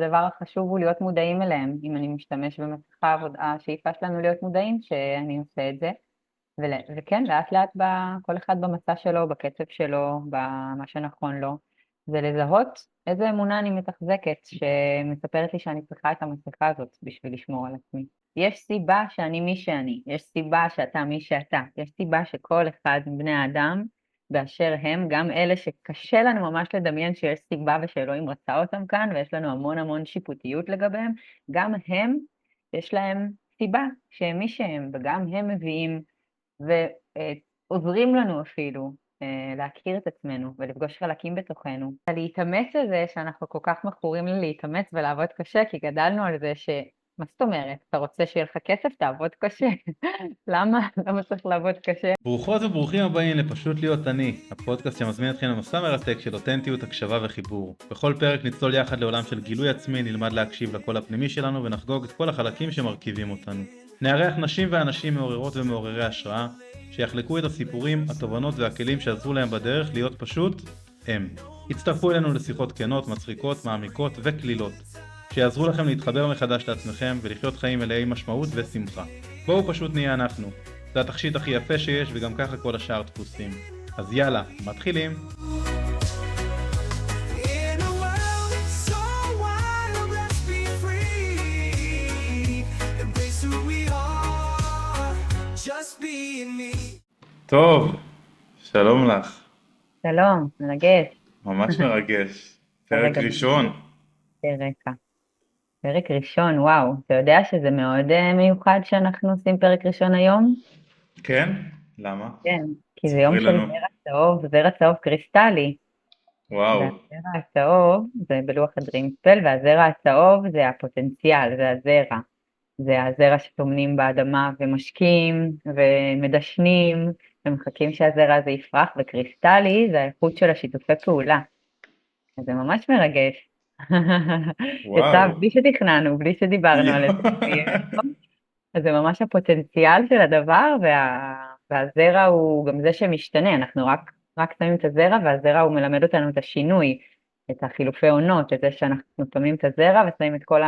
שהדבר החשוב הוא להיות מודעים אליהם. אם אני משתמש במסכה, השאיפה שלנו להיות מודעים שאני עושה את זה. וכן, לאט לאט כל אחד במצע שלו, בקצב שלו, במה שנכון לו, ולזהות איזה אמונה אני מתחזקת שמספרת לי שאני צריכה את המסכה הזאת בשביל לשמור על עצמי. יש סיבה שאני מי שאני, יש סיבה שאתה מי שאתה, יש סיבה שכל אחד מבני האדם באשר הם, גם אלה שקשה לנו ממש לדמיין שיש סיבה ושאלוהים רצה אותם כאן, ויש לנו המון המון שיפוטיות לגביהם, גם הם, יש להם סיבה שהם מי שהם, וגם הם מביאים ועוזרים לנו אפילו להכיר את עצמנו ולפגוש חלקים בתוכנו. להתאמץ לזה שאנחנו כל כך מכורים להתאמץ ולעבוד קשה, כי גדלנו על זה מה זאת אומרת? אתה רוצה שיהיה לך כסף? תעבוד קשה. למה? למה צריך לעבוד קשה? ברוכות וברוכים הבאים לפשוט להיות אני, הפודקאסט שמזמין אתכם למסע מרתק של אותנטיות, הקשבה וחיבור. בכל פרק נצלול יחד לעולם של גילוי עצמי, נלמד להקשיב לקול הפנימי שלנו ונחגוג את כל החלקים שמרכיבים אותנו. נארח נשים ואנשים מעוררות ומעוררי השראה, שיחלקו את הסיפורים, התובנות והכלים שעזרו להם בדרך להיות פשוט הם. הצטרפו אלינו לשיחות כנות, מצחיקות, מעמיקות וכלילות, שיעזרו לכם להתחבר מחדש לעצמכם ולחיות חיים מלאי משמעות ושמחה. בואו פשוט נהיה אנחנו. זה התכשיט הכי יפה שיש, וגם ככה כל השאר דפוסים. אז יאללה, מתחילים. טוב, שלום לך. שלום, מרגש. ממש מרגש. פרק ראשון. פרק ראשון, וואו. אתה יודע שזה מאוד מיוחד שאנחנו עושים פרק ראשון היום? כן? למה? כן, כי זה יום ספרי של לנו. זרע צהוב, זרע צהוב קריסטלי. וואו. והזרע הצהוב זה בלוח הדרימספל, והזרע הצהוב זה הפוטנציאל, זה הזרע. זה הזרע שטומנים באדמה ומשקים ומדשנים ומחכים שהזרע הזה יפרח, וקריסטלי זה האיכות של השיתופי פעולה. אז זה ממש מרגש. יצא וואו. בלי שתכננו, בלי שדיברנו על איזה שיהיה. אז זה ממש הפוטנציאל של הדבר, והזרע הוא גם זה שמשתנה, אנחנו רק שמים את הזרע, והזרע הוא מלמד אותנו את השינוי, את החילופי עונות, את זה שאנחנו שמים את הזרע ושמים את כל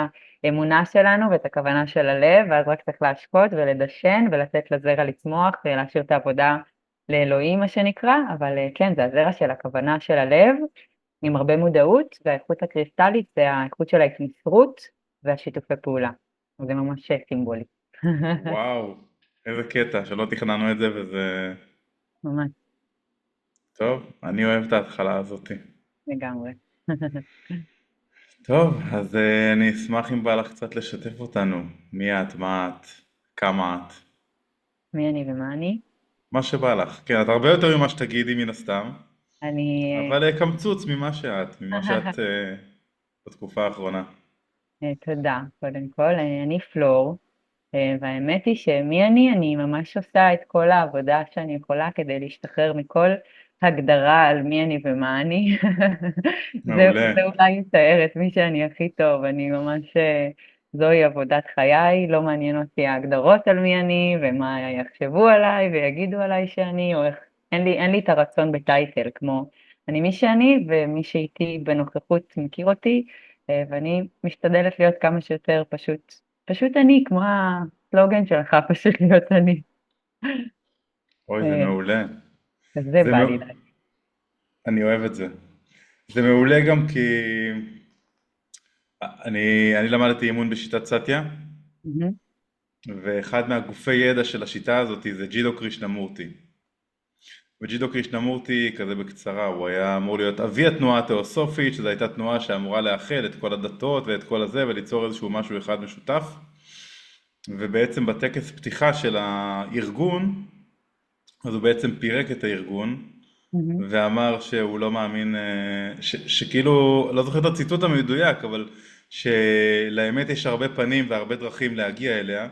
האמונה שלנו ואת הכוונה של הלב, ואז רק צריך להשקות ולדשן ולתת לזרע לצמוח ולהשאיר את העבודה לאלוהים, מה שנקרא, אבל כן, זה הזרע של הכוונה של הלב, עם הרבה מודעות, והאיכות הקריסטלית זה האיכות של ההתמסרות והשיתופי פעולה. זה ממש סימבולי. וואו. איזה קטע, שלא תכננו את זה וזה... ממש, טוב, אני אוהב את ההתחלה הזאת. לגמרי. טוב, אז אני אשמח אם בא לך קצת לשתף אותנו. מי את, מה את, כמה את. מי אני ומה אני? מה שבא לך. כן, את הרבה יותר ממה שתגידי מן הסתם, אני, אבל קמצוץ ממה שאת בתקופה האחרונה. תודה, קודם כל, אני פלור, והאמת היא שמי אני ממש עושה את כל העבודה שאני יכולה כדי להשתחרר מכל הגדרה על מי אני ומה אני. מעולה. זה אולי יתאר את מי שאני הכי טוב, אני ממש, זוהי עבודת חיי, לא מעניין אותי ההגדרות על מי אני ומה יחשבו עליי ויגידו עליי שאני, או איך, אין לי את הרצון בטייטל, כמו אני מי שאני ומי שאיתי בנוכחות מכיר אותי, ואני משתדלת להיות כמה שיותר פשוט אני, כמו הסלוגן שלך, פשוט להיות אני. אוי, זה אה, מעולה. אז זה זה בא מא... לי להגיד. אני אוהב את זה. זה מעולה גם כי אני למדתי אימון בשיטת סאטיה, מהמם. ואחד מהגופי ידע של השיטה הזאת זה ג'ידו קרישנמורטי. וג'ידו קרישנמורטי, כזה בקצרה, הוא היה אמור להיות אבי התנועה התיאוסופית, שזו הייתה תנועה שאמורה לאחד את כל הדתות ואת כל הזה, וליצור איזשהו משהו אחד משותף. ובעצם בטקס פתיחה של הארגון, אז הוא בעצם פירק את הארגון, מהמם. ואמר שהוא לא מאמין, שכאילו, לא זוכר את הציטוט המדויק, אבל שלאמת יש הרבה פנים והרבה דרכים להגיע אליה,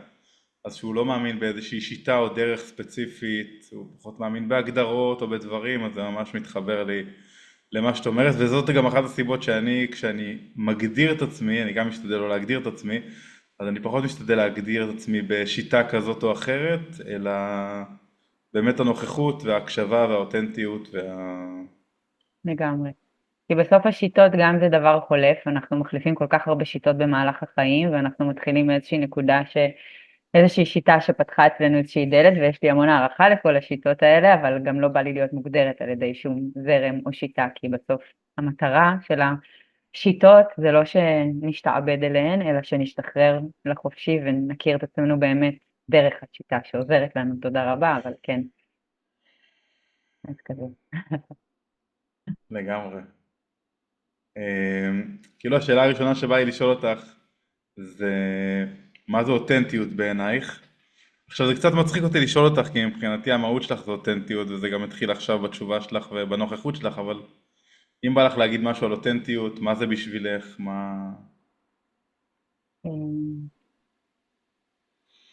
אז שהוא לא מאמין באיזושהי שיטה או דרך ספציפית, הוא פחות מאמין בהגדרות או בדברים, אז זה ממש מתחבר לי למה שאת אומרת, וזאת גם אחת הסיבות כשאני מגדיר את עצמי, אני גם משתדל לא להגדיר את עצמי, אז אני פחות משתדל להגדיר את עצמי בשיטה כזאת או אחרת, אלא באמת הנוכחות וההקשבה והאותנטיות לגמרי. כי בסוף השיטות גם זה דבר חולף, אנחנו מחליפים כל כך הרבה שיטות במהלך החיים, ואנחנו מתחילים מאיזושהי נקודה איזושהי שיטה שפתחה אצלנו איזושהי דלת, ויש לי המון הערכה לכל השיטות האלה, אבל גם לא בא לי להיות מוגדרת על ידי שום זרם או שיטה, כי בסוף המטרה של השיטות זה לא שנשתעבד אליהן, אלא שנשתחרר לחופשי ונכיר את עצמנו באמת דרך השיטה שעוזרת לנו, תודה רבה, אבל כן, אז כזה. לגמרי. כאילו השאלה הראשונה שבאה לי לשאול אותך זה מה זה אותנטיות בעינייך? עכשיו זה קצת מצחיק אותי לשאול אותך כי מבחינתי המהות שלך זה אותנטיות וזה גם התחיל עכשיו בתשובה שלך ובנוכחות שלך, אבל אם בא לך להגיד משהו על אותנטיות, מה זה בשבילך? מה...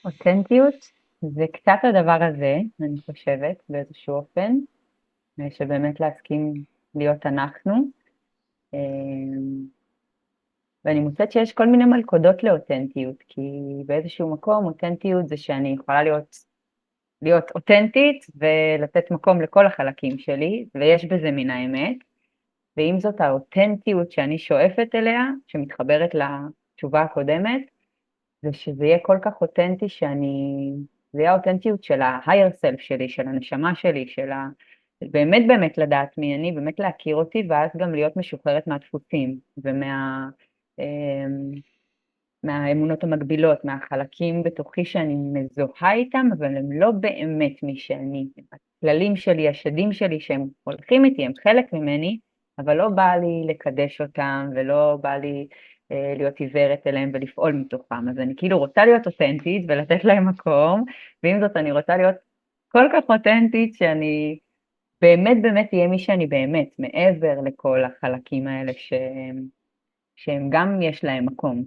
אותנטיות זה קצת הדבר הזה, אני חושבת, באיזשהו אופן, שבאמת להסכים להיות אנחנו. ואני מוצאת שיש כל מיני מלכודות לאותנטיות, כי באיזשהו מקום אותנטיות זה שאני יכולה להיות אותנטית ולתת מקום לכל החלקים שלי, ויש בזה מן האמת. ועם זאת האותנטיות שאני שואפת אליה, שמתחברת לתשובה הקודמת, זה שזה יהיה כל כך אותנטי זה יהיה האותנטיות של ה-higher self שלי, של הנשמה שלי, באמת באמת לדעת מי אני, באמת להכיר אותי, ואז גם להיות משוחררת מהדפוסים מהאמונות המקבילות, מהחלקים בתוכי שאני מזוהה איתם, אבל הם לא באמת מי שאני. הכללים שלי, השדים שלי, שהם הולכים איתי, הם חלק ממני, אבל לא בא לי לקדש אותם, ולא בא לי להיות עיוורת אליהם ולפעול מתוכם. אז אני כאילו רוצה להיות אותנטית ולתת להם מקום, ועם זאת אני רוצה להיות כל כך אותנטית שאני באמת באמת אהיה מי שאני באמת, מעבר לכל החלקים האלה שהם גם יש להם מקום.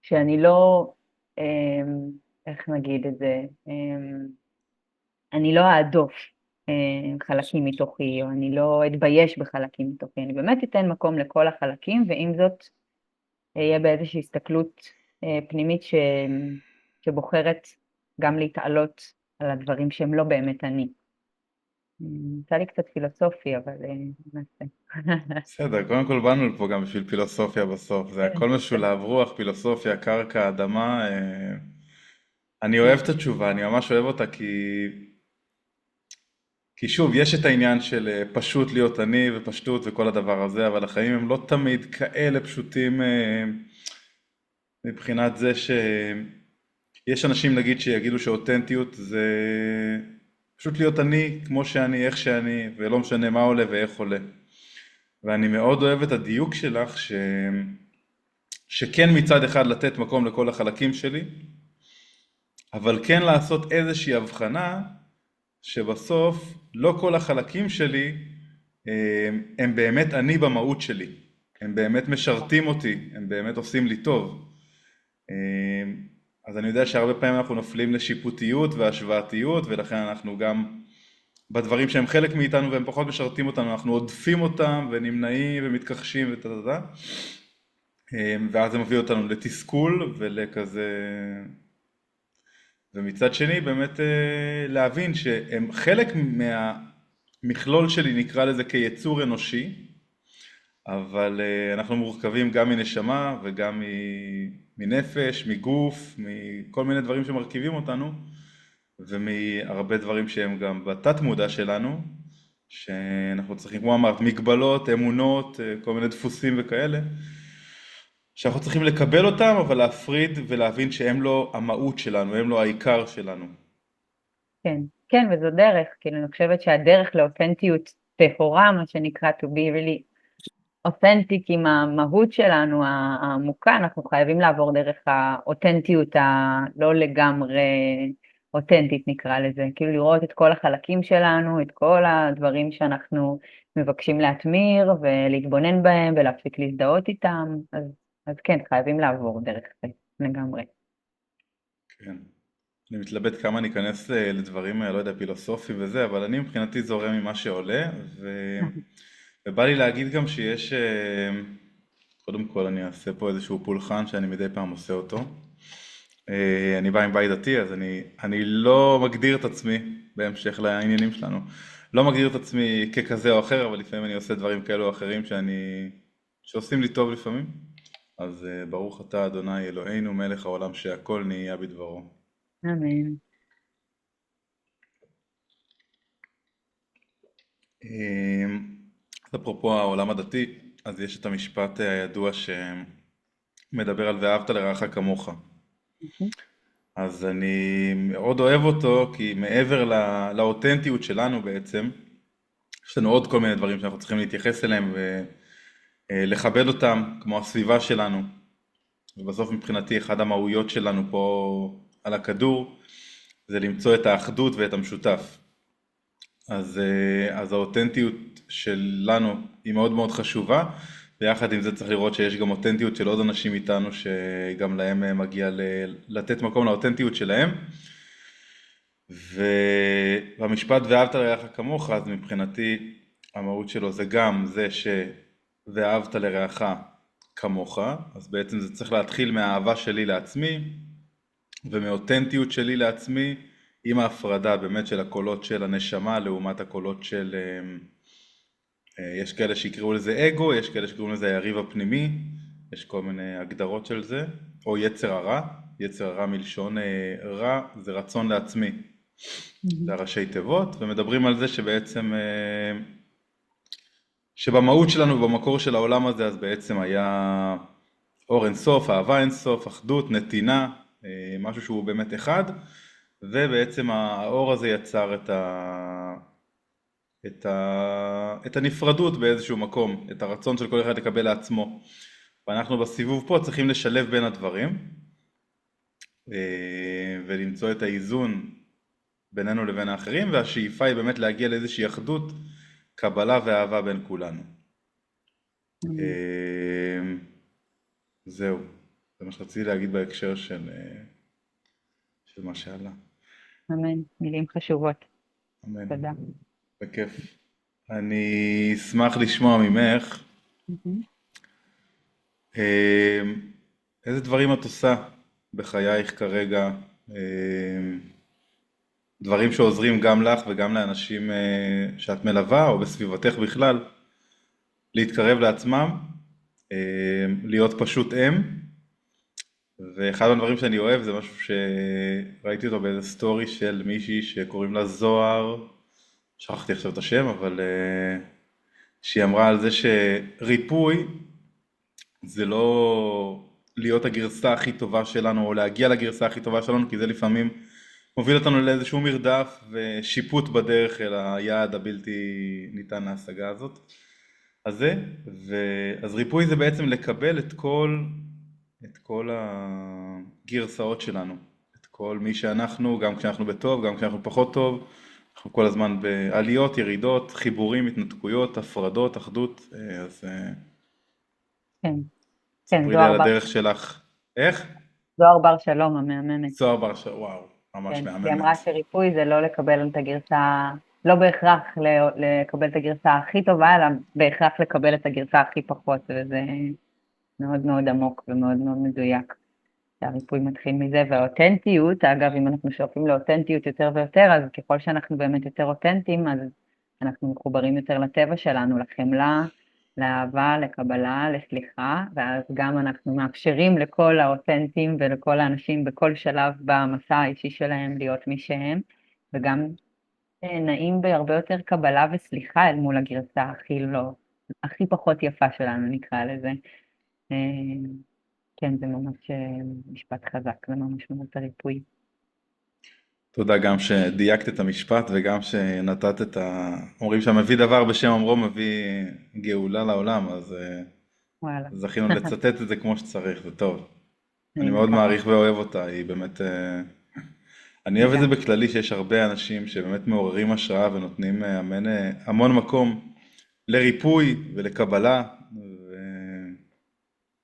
שאני לא, איך נגיד את זה, אני לא אעדוף חלקים מתוכי, או אני לא אתבייש בחלקים מתוכי, אני באמת אתן מקום לכל החלקים, ועם זאת אהיה באיזושהי הסתכלות פנימית שבוחרת גם להתעלות על הדברים שהם לא באמת אני. יצא לי קצת פילוסופי, אבל נעשה. בסדר, קודם כל באנו לפה גם בשביל פילוסופיה בסוף, זה הכל משולב רוח, פילוסופיה, קרקע, אדמה. אני אוהב את התשובה, אני ממש אוהב אותה כי שוב, יש את העניין של פשוט להיות אני ופשטות וכל הדבר הזה, אבל החיים הם לא תמיד כאלה פשוטים מבחינת זה שיש אנשים נגיד שיגידו שאותנטיות זה פשוט להיות אני כמו שאני, איך שאני, ולא משנה מה עולה ואיך עולה. ואני מאוד אוהב את הדיוק שלך שכן מצד אחד לתת מקום לכל החלקים שלי, אבל כן לעשות איזושהי הבחנה שבסוף לא כל החלקים שלי הם באמת אני במהות שלי, הם באמת משרתים אותי, הם באמת עושים לי טוב. אז אני יודע שהרבה פעמים אנחנו נופלים לשיפוטיות והשוואתיות, ולכן אנחנו גם בדברים שהם חלק מאיתנו והם פחות משרתים אותנו, אנחנו עודפים אותם ונמנעים ומתכחשים ותתתת. ואז זה מביא אותנו לתסכול ולכזה... ומצד שני באמת להבין שהם חלק מהמכלול שלי, נקרא לזה כיצור אנושי, אבל אנחנו מורכבים גם מנשמה וגם מנפש, מגוף, מכל מיני דברים שמרכיבים אותנו, ומהרבה דברים שהם גם בתת מודע שלנו, שאנחנו צריכים, כמו אמרת, מגבלות, אמונות, כל מיני דפוסים וכאלה, שאנחנו צריכים לקבל אותם, אבל להפריד ולהבין שהם לא המהות שלנו, הם לא העיקר שלנו. כן, כן, וזו דרך, כאילו אני חושבת שהדרך לאותנטיות טהורה, מה שנקרא to be really authentic עם המהות שלנו העמוקה, אנחנו חייבים לעבור דרך האותנטיות הלא לגמרי אותנטית נקרא לזה, כאילו לראות את כל החלקים שלנו, את כל הדברים שאנחנו מבקשים להתמיר ולהתבונן בהם ולהפסיק להזדהות איתם, אז כן, חייבים לעבור דרך זה לגמרי. כן. אני מתלבט כמה אני אכנס לדברים, לא יודע, פילוסופי וזה, אבל אני מבחינתי זורם ממה שעולה, ובא לי להגיד גם שיש, קודם כל אני אעשה פה איזשהו פולחן שאני מדי פעם עושה אותו. אני בא עם בית דתי, אז אני לא מגדיר את עצמי בהמשך לעניינים שלנו. לא מגדיר את עצמי ככזה או אחר, אבל לפעמים אני עושה דברים כאלו או אחרים שעושים לי טוב לפעמים. אז ברוך אתה אדוני אלוהינו מלך העולם שהכל נהיה בדברו. אמן. אז אפרופו העולם הדתי, אז יש את המשפט הידוע שמדבר על ואהבת לרעך כמוך. אז אני מאוד אוהב אותו, כי מעבר לאותנטיות שלנו בעצם, יש לנו עוד כל מיני דברים שאנחנו צריכים להתייחס אליהם ולכבד אותם, כמו הסביבה שלנו. ובסוף מבחינתי אחד המהויות שלנו פה על הכדור, זה למצוא את האחדות ואת המשותף. אז האותנטיות שלנו היא מאוד מאוד חשובה, ויחד עם זה צריך לראות שיש גם אותנטיות של עוד אנשים איתנו, שגם להם מגיע לתת מקום לאותנטיות שלהם. והמשפט ואהבת לרעך כמוך, אז מבחינתי המהות שלו זה גם זה ואהבת לרעך כמוך, אז בעצם זה צריך להתחיל מהאהבה שלי לעצמי, ומאותנטיות שלי לעצמי, עם ההפרדה באמת של הקולות של הנשמה לעומת הקולות של, יש כאלה שיקראו לזה אגו, יש כאלה שיקראו לזה היריב הפנימי, יש כל מיני הגדרות של זה, או יצר הרע, יצר הרע מלשון רע זה רצון לעצמי, זה הראשי תיבות, ומדברים על זה שבעצם, שבמהות שלנו ובמקור של העולם הזה, אז בעצם היה אור אינסוף, אהבה אינסוף, אחדות, נתינה, משהו שהוא באמת אחד, ובעצם האור הזה יצר את הנפרדות באיזשהו מקום, את הרצון של כל אחד לקבל לעצמו. ואנחנו בסיבוב פה צריכים לשלב בין הדברים, ולמצוא את האיזון בינינו לבין האחרים, והשאיפה היא באמת להגיע לאיזושהי אחדות, קבלה ואהבה בין כולנו. זהו, זה מה שרציתי להגיד בהקשר של מה שעלה. אמן, מילים חשובות. אמן. תודה. בכיף. אני אשמח לשמוע ממך, איזה דברים את עושה בחייך כרגע, דברים שעוזרים גם לך וגם לאנשים שאת מלווה או בסביבתך בכלל, להתקרב לעצמם, להיות פשוט אם, ואחד הדברים שאני אוהב זה משהו שראיתי אותו באיזה סטורי של מישהי שקוראים לה זוהר, שכחתי עכשיו את השם, אבל שהיא אמרה על זה שריפוי זה לא להיות הגרסה הכי טובה שלנו או להגיע לגרסה הכי טובה שלנו, כי זה לפעמים מוביל אותנו לאיזשהו מרדף ושיפוט בדרך אל היעד הבלתי ניתן להשגה הזאת. אז ריפוי זה בעצם לקבל את כל הגרסאות שלנו, את כל מי שאנחנו, גם כשאנחנו בטוב, גם כשאנחנו פחות טוב, אנחנו כל הזמן בעליות, ירידות, חיבורים, התנתקויות, הפרדות, אחדות, אז כן, כן, ספרי לי על הדרך שלך. איך? זוהר בר שלום, המאמנת. זוהר בר שלום, וואו, ממש כן, מהממת. היא אמרה שריפוי זה לא לקבל את הגרסה, לא בהכרח לקבל את הגרסה הכי טובה, אלא בהכרח לקבל את הגרסה הכי פחות, וזה מאוד מאוד עמוק ומאוד מאוד מדויק. שהריפוי מתחיל מזה, והאותנטיות, אגב, אם אנחנו שואפים לאותנטיות יותר ויותר, אז ככל שאנחנו באמת יותר אותנטיים, אז אנחנו מחוברים יותר לטבע שלנו, לחמלה, לאהבה, לקבלה, לסליחה, ואז גם אנחנו מאפשרים לכל האותנטיים ולכל האנשים בכל שלב במסע האישי שלהם להיות מי שהם, וגם נעים בהרבה יותר קבלה וסליחה אל מול הגרסה הכי פחות יפה שלנו, נקרא לזה. כן, זה ממש משפט חזק, זה ממש ממש הריפוי. תודה גם שדייקת את המשפט וגם שנתת אומרים שהמביא דבר בשם אומרו מביא גאולה לעולם, אז וואלה. זכינו לצטט את זה כמו שצריך, זה טוב. אני אני מאוד מקווה. מעריך ואוהב אותה, היא באמת, אני אוהב את זה בכללי שיש הרבה אנשים שבאמת מעוררים השראה ונותנים המון מקום לריפוי ולקבלה.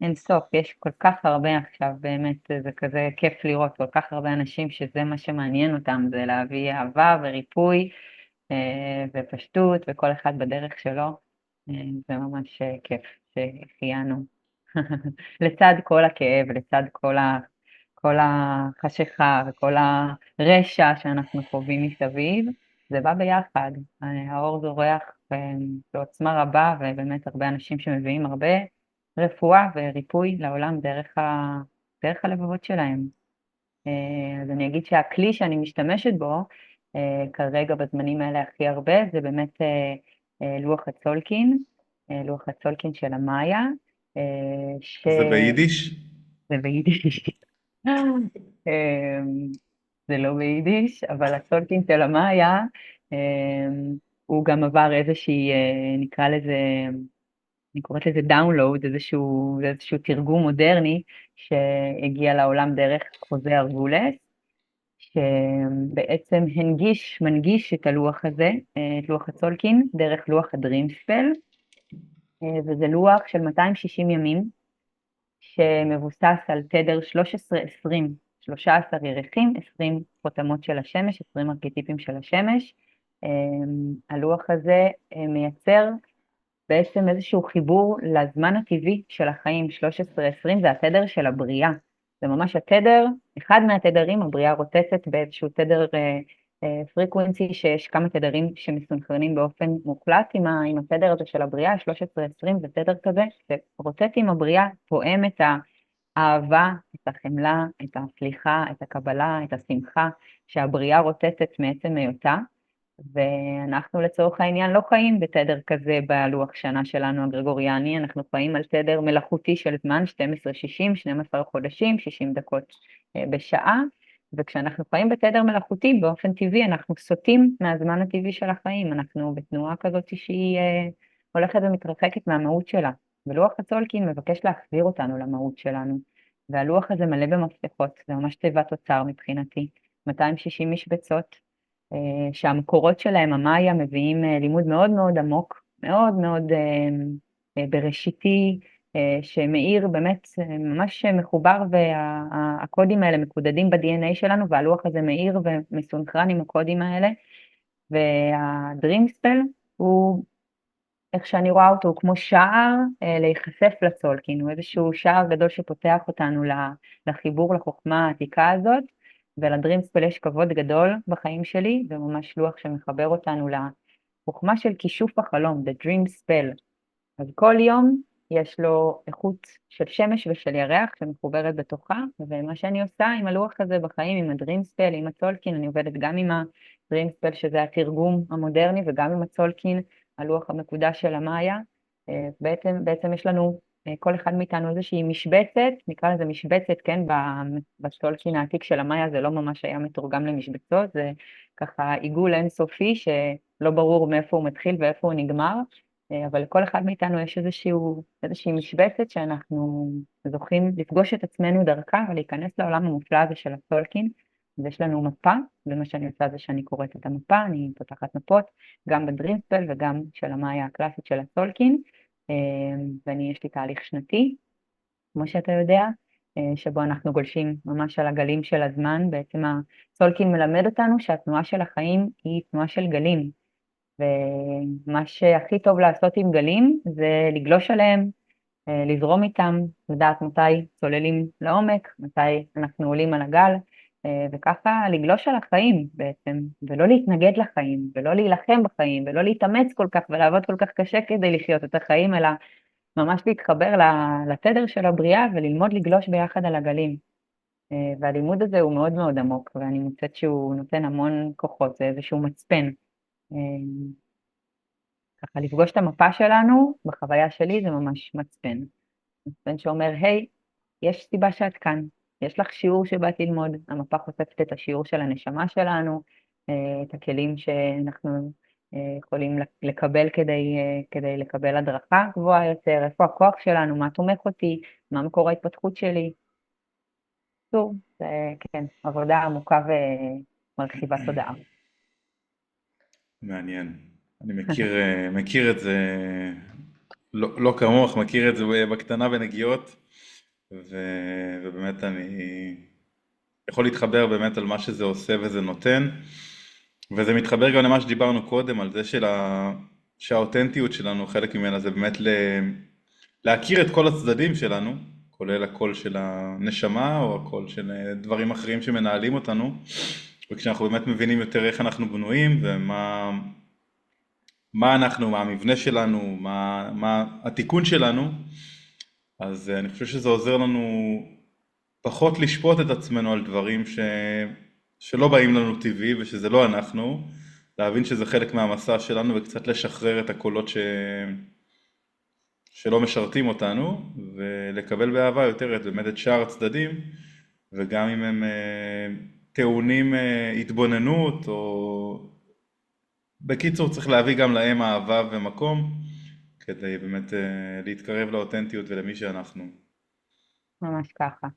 אין סוף, יש כל כך הרבה עכשיו, באמת, זה כזה כיף לראות כל כך הרבה אנשים שזה מה שמעניין אותם, זה להביא אהבה וריפוי ופשטות, וכל אחד בדרך שלו. זה ממש כיף שהחיינו. לצד כל הכאב, לצד כל החשיכה וכל הרשע שאנחנו חווים מסביב, זה בא ביחד. האור זורח בעוצמה רבה, ובאמת הרבה אנשים שמביאים הרבה רפואה וריפוי לעולם דרך הלבבות שלהם. אז אני אגיד שהכלי שאני משתמשת בו כרגע בזמנים האלה הכי הרבה זה באמת לוח הצולקין, לוח הצולקין של המאיה, זה ביידיש? זה ביידיש. אמ, זה לא ביידיש, אבל הצולקין של המאיה, הוא גם עבר איזושהי, נקרא לזה, אני קוראת לזה דאונלואוד, איזשהו תרגום מודרני שהגיע לעולם דרך חוזה ארגולס, שבעצם מנגיש את הלוח הזה, את לוח הצולקין, דרך לוח הדרימספל, וזה לוח של 260 ימים, שמבוסס על תדר 13-20, 13 ירחים, 20 חותמות של השמש, 20 ארכיטיפים של השמש. הלוח הזה מייצר בעצם איזשהו חיבור לזמן הטבעי של החיים, 13-20 זה התדר של הבריאה. זה ממש התדר, אחד מהתדרים, הבריאה רוטטת באיזשהו תדר פריקוונסי, שיש כמה תדרים שמסונכרנים באופן מוחלט עם התדר הזה של הבריאה, 13-20 זה תדר כזה, שרוטט עם הבריאה, תואם את האהבה, את החמלה, את הסליחה, את הקבלה, את השמחה, שהבריאה רוטטת מעצם היותה. ואנחנו לצורך העניין לא חיים בתדר כזה בלוח שנה שלנו הגרגוריאני, אנחנו חיים על תדר מלאכותי של זמן, 12-60, 12 חודשים, 60 דקות בשעה, וכשאנחנו חיים בתדר מלאכותי באופן טבעי אנחנו סוטים מהזמן הטבעי של החיים, אנחנו בתנועה כזאת שהיא הולכת ומתרחקת מהמהות שלה, ולוח הצולקין מבקש להחזיר אותנו למהות שלנו, והלוח הזה מלא במפתחות, זה ממש תיבת אוצר מבחינתי, 260 משבצות, שהמקורות שלהם, המאיה, מביאים לימוד מאוד מאוד עמוק, מאוד מאוד בראשיתי, שמאיר באמת ממש מחובר, והקודים האלה מקודדים ב-DNA שלנו, והלוח הזה מאיר ומסונכרן עם הקודים האלה, והדרימספל הוא, איך שאני רואה אותו, הוא כמו שער להיחשף לצולקין, הוא איזשהו שער גדול שפותח אותנו לחיבור לחוכמה העתיקה הזאת, ולדרימספל יש כבוד גדול בחיים שלי, זה ממש לוח שמחבר אותנו לחוכמה של כישוף החלום, the dream spell. אז כל יום יש לו איכות של שמש ושל ירח שמחוברת בתוכה, ומה שאני עושה עם הלוח הזה בחיים, עם הדרימספל, עם הצולקין, אני עובדת גם עם הדרימספל שזה התרגום המודרני, וגם עם הצולקין, הלוח המקודש של המאיה. בעצם יש לנו, כל אחד מאיתנו איזושהי משבצת, נקרא לזה משבצת, כן, בצולקין העתיק של המאיה זה לא ממש היה מתורגם למשבצות, זה ככה עיגול אינסופי שלא ברור מאיפה הוא מתחיל ואיפה הוא נגמר, אבל לכל אחד מאיתנו יש איזושהי משבצת שאנחנו זוכים לפגוש את עצמנו דרכה ולהיכנס לעולם המופלא הזה של הצולקין, ויש לנו מפה, ומה שאני עושה זה שאני קוראת את המפה, אני פותחת מפות, גם בדרימספל וגם של המאיה הקלאסית של הצולקין, יש לי תהליך שנתי, כמו שאתה יודע, שבו אנחנו גולשים ממש על הגלים של הזמן, בעצם הצולקין מלמד אותנו שהתנועה של החיים היא תנועה של גלים, ומה שהכי טוב לעשות עם גלים זה לגלוש עליהם, לזרום איתם, לדעת מתי צוללים לעומק, מתי אנחנו עולים על הגל, וככה לגלוש על החיים בעצם, ולא להתנגד לחיים, ולא להילחם בחיים, ולא להתאמץ כל כך ולעבוד כל כך קשה כדי לחיות את החיים, אלא ממש להתחבר לתדר של הבריאה וללמוד לגלוש ביחד על הגלים. והלימוד הזה הוא מאוד מאוד עמוק, ואני מוצאת שהוא נותן המון כוחות, זה איזשהו מצפן. ככה לפגוש את המפה שלנו, בחוויה שלי זה ממש מצפן. מצפן שאומר, היי, יש סיבה שאת כאן, יש לך שיעור שבאת ללמוד, המפה חושפת את השיעור של הנשמה שלנו, את הכלים שאנחנו יכולים לקבל כדי לקבל הדרכה גבוהה יותר, איפה הכוח שלנו, מה תומך אותי, מה מקור ההתפתחות שלי. טוב, זה כן, עבודה עמוקה ומרחיבת תודעה. מעניין. אני מכיר את זה, לא כמוך, מכיר את זה בקטנה בנגיעות, ובאמת אני יכול להתחבר באמת על מה שזה עושה וזה נותן, וזה מתחבר גם למה שדיברנו קודם, על זה שהאותנטיות שלנו, חלק ממנה זה באמת להכיר את כל הצדדים שלנו, כולל הקול של הנשמה או הקול של דברים אחרים שמנהלים אותנו, וכשאנחנו באמת מבינים יותר איך אנחנו בנויים מה אנחנו, מה המבנה שלנו, מה התיקון שלנו, אז אני חושב שזה עוזר לנו פחות לשפוט את עצמנו על דברים שלא באים לנו טבעי ושזה לא אנחנו, להבין שזה חלק מהמסע שלנו וקצת לשחרר את הקולות שלא משרתים אותנו, ולקבל באהבה יותר באמת את שאר הצדדים, וגם אם הם טעונים התבוננות, או בקיצור צריך להביא גם להם אהבה ומקום, כדי באמת להתקרב לאותנטיות ולמי שאנחנו. ממש ככה.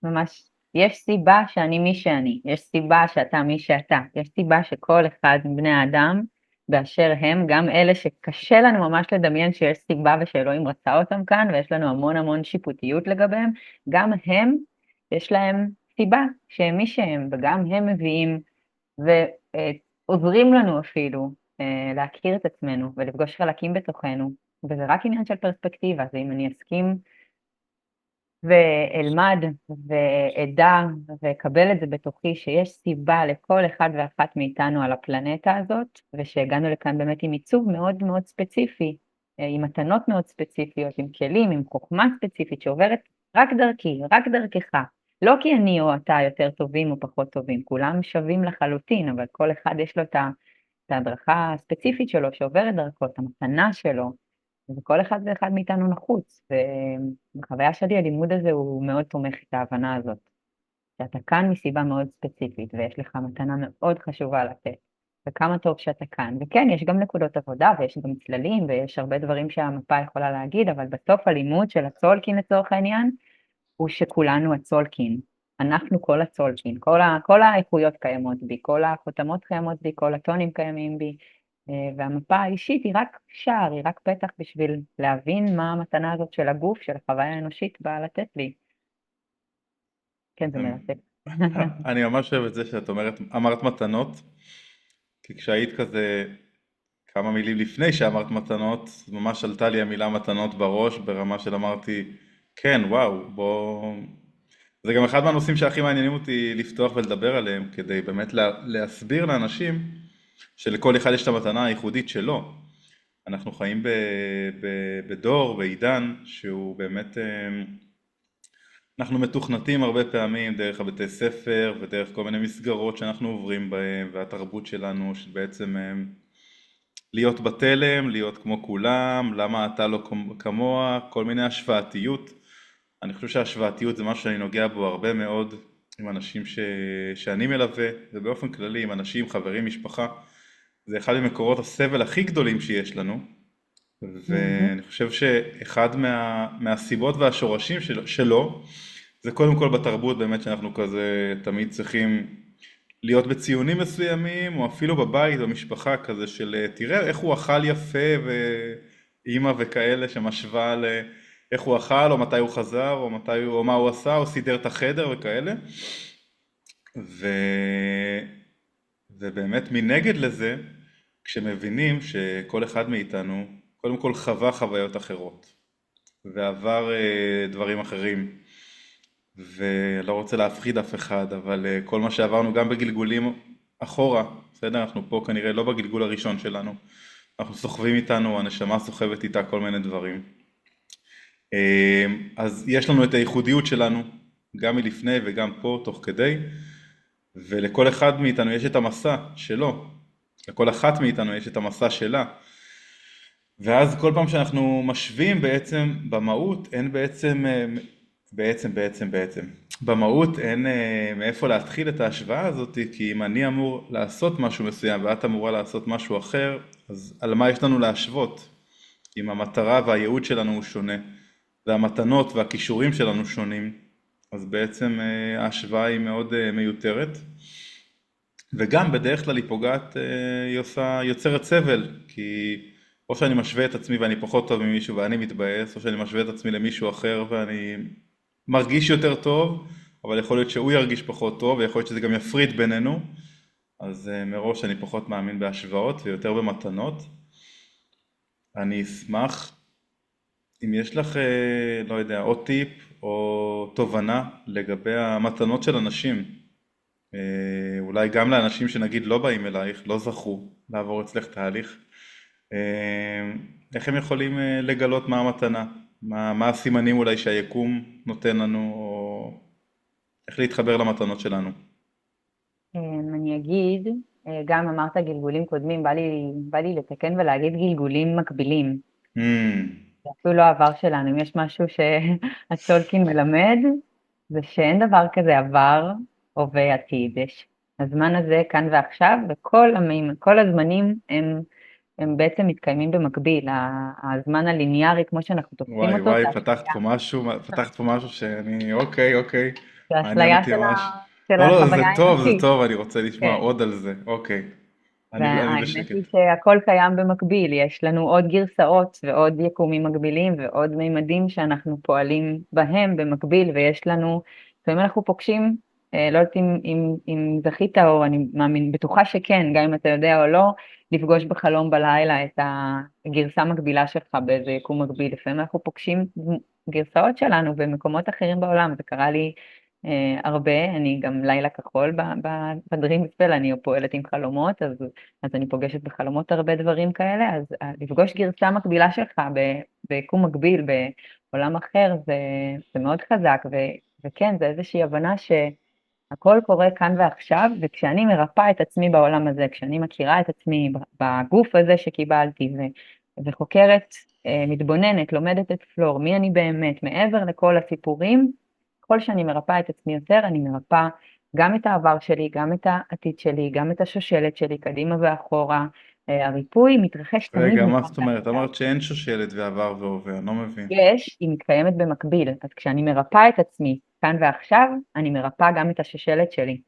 ממש, יש סיבה שאני מי שאני, יש סיבה שאתה מי שאתה, יש סיבה שכל אחד מבני האדם באשר הם, גם אלה שקשה לנו ממש לדמיין שיש סיבה ושאלוהים רצה אותם כאן, ויש לנו המון המון שיפוטיות לגביהם, גם הם, יש להם סיבה שהם מי שהם, וגם הם מביאים ועוזרים לנו אפילו להכיר את עצמנו ולפגוש חלקים בתוכנו, וזה רק עניין של פרספקטיבה, זה אם אני אסכים ואלמד ואדע ואקבל את זה בתוכי שיש סיבה לכל אחד ואחת מאיתנו על הפלנטה הזאת, ושהגענו לכאן באמת עם עיצוב מאוד מאוד ספציפי, עם מתנות מאוד ספציפיות, עם כלים, עם חוכמה ספציפית שעוברת רק דרכי, רק דרכך. לא כי אני או אתה יותר טובים או פחות טובים, כולם שווים לחלוטין, אבל כל אחד יש לו את ההדרכה הספציפית שלו שעוברת דרכו, את המתנה שלו, וכל אחד ואחד מאיתנו נחוץ, ובחוויה שלי הלימוד הזה הוא מאוד תומך את ההבנה הזאת, שאתה כאן מסיבה מאוד ספציפית, ויש לך מתנה מאוד חשובה לתת, וכמה טוב שאתה כאן. וכן, יש גם נקודות עבודה, ויש גם צללים, ויש הרבה דברים שהמפה יכולה להגיד, אבל בסוף הלימוד של הצולקין לצורך העניין, הוא שכולנו הצולקין. אנחנו כל הצולקין, כל האיכויות קיימות בי, כל החותמות קיימות בי, כל הטונים קיימים בי, והמפה האישית היא רק שער, היא רק פתח בשביל להבין מה המתנה הזאת של הגוף, של החוויה האנושית באה לתת לי. כן, זה מרתק. אני ממש אוהב את זה שאת אמרת מתנות, כי כשהיית כזה כמה מילים לפני שאמרת מתנות, ממש עלתה לי המילה מתנות בראש, ברמה של אמרתי, כן, וואו, בוא... זה גם אחד מהנושאים שהכי מעניינים אותי לפתוח ולדבר עליהם, כדי באמת להסביר לאנשים שלכל אחד יש את המתנה הייחודית שלו. אנחנו חיים בדור, בעידן, שהוא באמת... אנחנו מתוכנתים הרבה פעמים דרך הבתי ספר ודרך כל מיני מסגרות שאנחנו עוברים בהם, והתרבות שלנו שבעצם להיות בתלם, להיות כמו כולם, למה אתה לא כמוה, כל מיני השוואתיות. אני חושב שההשוואתיות זה משהו שאני נוגע בו הרבה מאוד עם אנשים שאני מלווה, ובאופן כללי עם אנשים, חברים, משפחה. זה אחד ממקורות הסבל הכי גדולים שיש לנו, מהמם. ואני חושב שאחד מהסיבות והשורשים שלו זה קודם כל בתרבות באמת שאנחנו כזה תמיד צריכים להיות בציונים מסוימים, או אפילו בבית, במשפחה כזה של תראה איך הוא אכל יפה, ואימא וכאלה שמשווה לאיך הוא אכל, או מתי הוא חזר, או מה הוא עשה, או סידר את החדר וכאלה. ו... ובאמת מנגד לזה, כשמבינים שכל אחד מאיתנו, קודם כל חווה חוויות אחרות, ועבר דברים אחרים, ולא רוצה להפחיד אף אחד, אבל כל מה שעברנו גם בגלגולים אחורה, בסדר? אנחנו פה כנראה לא בגלגול הראשון שלנו, אנחנו סוחבים איתנו, הנשמה סוחבת איתה כל מיני דברים. אז יש לנו את הייחודיות שלנו, גם מלפני וגם פה, תוך כדי, ולכל אחד מאיתנו יש את המסע שלו, לכל אחת מאיתנו יש את המסע שלה, ואז כל פעם שאנחנו משווים בעצם במהות, אין בעצם, במהות אין מאיפה להתחיל את ההשוואה הזאת, כי אם אני אמור לעשות משהו מסוים ואת אמורה לעשות משהו אחר, אז על מה יש לנו להשוות? אם המטרה והייעוד שלנו הוא שונה, והמתנות והכישורים שלנו שונים, אז בעצם ההשוואה היא מאוד מיותרת, וגם בדרך כלל היא פוגעת, יוצרת סבל, כי או שאני משווה את עצמי ואני פחות טוב ממישהו ואני מתבאס, או שאני משווה את עצמי למישהו אחר ואני מרגיש יותר טוב, אבל יכול להיות שהוא ירגיש פחות טוב, ויכול להיות שזה גם יפריד בינינו, אז מראש אני פחות מאמין בהשוואות ויותר במתנות. אני אשמח אם יש לך, לא יודע, או טיפ או תובנה לגבי המתנות של אנשים. אולי גם לאנשים שנגיד לא באים אלייך, לא זכו לעבור אצלך תהליך, איך הם יכולים לגלות מה המתנה? מה הסימנים אולי שהיקום נותן לנו, או איך להתחבר למתנות שלנו? אני אגיד, גם אמרת גלגולים קודמים, בא לי לתקן ולהגיד גלגולים מקבילים. Hmm, זה אפילו לא העבר שלנו. אם יש משהו שהטולקין מלמד, זה שאין דבר כזה עבר, הווה, עתיד. יש הזמן הזה כאן ועכשיו, וכל כל הזמנים הם בעצם מתקיימים במקביל. הזמן הליניארי, כמו שאנחנו תופסים וואי אותו, וואי, פתחת פה משהו שאני, אוקיי, אוקיי, זה מעניין אשליה אותי ממש. של לא, לא, החוויה זה האנושית. טוב, אני רוצה לשמוע כן. עוד על זה, אוקיי. אני והאמת בשקט. היא שהכל קיים במקביל, יש לנו עוד גרסאות ועוד יקומים מקבילים ועוד מימדים שאנחנו פועלים בהם במקביל, ויש לנו, לפעמים אנחנו פוגשים, לא יודעת אם זכית או אני בטוחה שכן, גם אם אתה יודע או לא, לפגוש בחלום בלילה את הגרסה המקבילה שלך באיזה יקום מקביל. לפעמים אנחנו פוגשים גרסאות שלנו במקומות אחרים בעולם. זה קרה לי הרבה. אני גם לילה כחול בדרים ספל, אני פועלת עם חלומות, אז אני פוגשת בחלומות הרבה דברים כאלה. אז לפגוש גרסה מקבילה שלך ביקום מקביל, בעולם אחר, זה מאוד חזק, וכן, זה איזושהי הבנה שהכל קורה כאן ועכשיו, וכשאני מרפאה את עצמי בעולם הזה, כשאני מכירה את עצמי בגוף הזה שקיבלתי, וחוקרת, מתבוננת, לומדת את פלור, מי אני באמת, מעבר לכל הסיפורים, ככל שאני מרפאה את עצמי יותר, אני מרפאה גם את העבר שלי, גם את העתיד שלי, גם את השושלת שלי, קדימה ואחורה. הריפוי מתרחש תמיד רגע, מה מכאן זאת אומרת? ועכשיו. אמרת שאין שושלת ועבר והווה, אני לא מבין. יש, היא מתקיימת במקביל. אז כשאני מרפאה את עצמי כאן ועכשיו, אני מרפאה גם את השושלת שלי.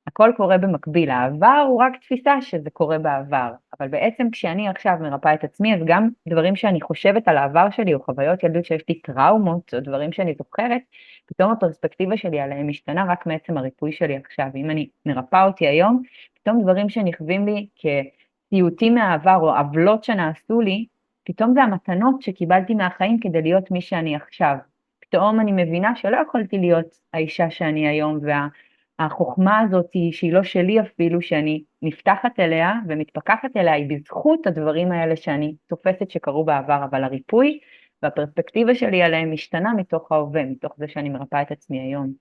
הכל קורה במקביל. העבר הוא רק תפיסה שזה קורה בעבר, אבל בעצם כשאני עכשיו מרפאה את עצמי, אז גם דברים שאני חושבת על העבר שלי, או חוויות ילדות שיש לי טראומות, או דברים שאני זוכרת, פתאום הפרספקטיבה שלי עליהם משתנה רק מעצם הריפוי שלי עכשיו. אם אני מרפאה אותי היום, פתאום דברים שנכווים לי כסיוטים מהעבר, או עוולות שנעשו לי, פתאום זה המתנות שקיבלתי מהחיים כדי להיות מי שאני עכשיו. פתאום אני מבינה שלא יכולתי להיות האישה שאני היום, החוכמה הזאת שהיא לא שלי אפילו, שאני נפתחת אליה ומתפקחת אליה, היא בזכות הדברים האלה שאני תופסת שקרו בעבר, אבל הריפוי והפרספקטיבה שלי עליהם משתנה מתוך ההווה, מתוך זה שאני מרפאה את עצמי היום.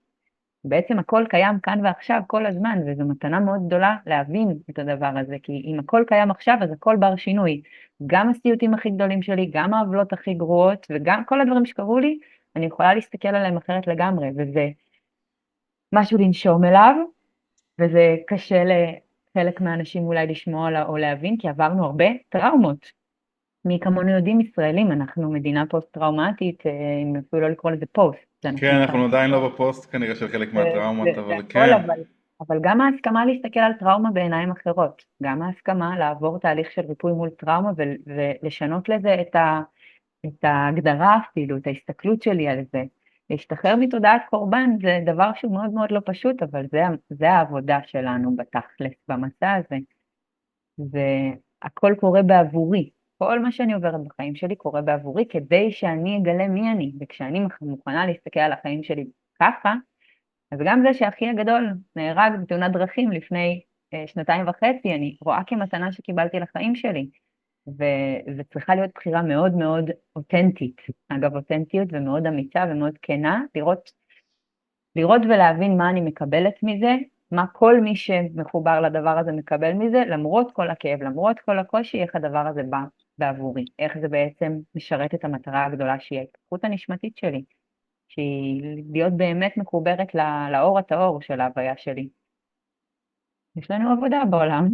בעצם הכל קיים כאן ועכשיו כל הזמן, וזו מתנה מאוד גדולה להבין את הדבר הזה, כי אם הכל קיים עכשיו, אז הכל בר שינוי. גם הסיוטים הכי גדולים שלי, גם העוולות הכי גרועות, וגם כל הדברים שקרו לי, אני יכולה להסתכל עליהם אחרת לגמרי, וזה משהו לנשום אליו, וזה קשה לחלק מהאנשים אולי לשמוע או להבין, כי עברנו הרבה טראומות. מי כמונו יודעים, ישראלים, אנחנו מדינה פוסט-טראומטית, אם אפילו לא לקרוא לזה פוסט, כן, אנחנו אנחנו חיים. עדיין לא בפוסט כנראה של חלק מהטראומות, זה אבל הכל, כן. אבל גם ההסכמה להסתכל על טראומה בעיניים אחרות, גם ההסכמה לעבור תהליך של ריפוי מול טראומה ולשנות לזה את ההגדרה אפילו, את ההסתכלות שלי על זה. להשתחרר מתודעת קורבן זה דבר שהוא מאוד מאוד לא פשוט, אבל זה העבודה שלנו בתכלס, במסע הזה. והכל קורה בעבורי. כל מה שאני עוברת בחיים שלי קורה בעבורי כדי שאני אגלה מי אני. וכשאני מוכנה להסתכל על החיים שלי ככה, אז גם זה שאחי הגדול נהרג בתאונת דרכים לפני 2.5, אני רואה כמתנה שקיבלתי לחיים שלי. וצריכה להיות בחירה מאוד מאוד אותנטית. אגב, אותנטיות ומאוד אמיצה ומאוד כנה, לראות ולהבין מה אני מקבלת מזה, מה כל מי שמחובר לדבר הזה מקבל מזה, למרות כל הכאב, למרות כל הקושי, איך הדבר הזה בא בעבורי, איך זה בעצם משרת את המטרה הגדולה שהיא ההתפתחות הנשמתית שלי, שהיא להיות באמת מחוברת לאור הטהור של ההוויה שלי. יש לנו עבודה בעולם.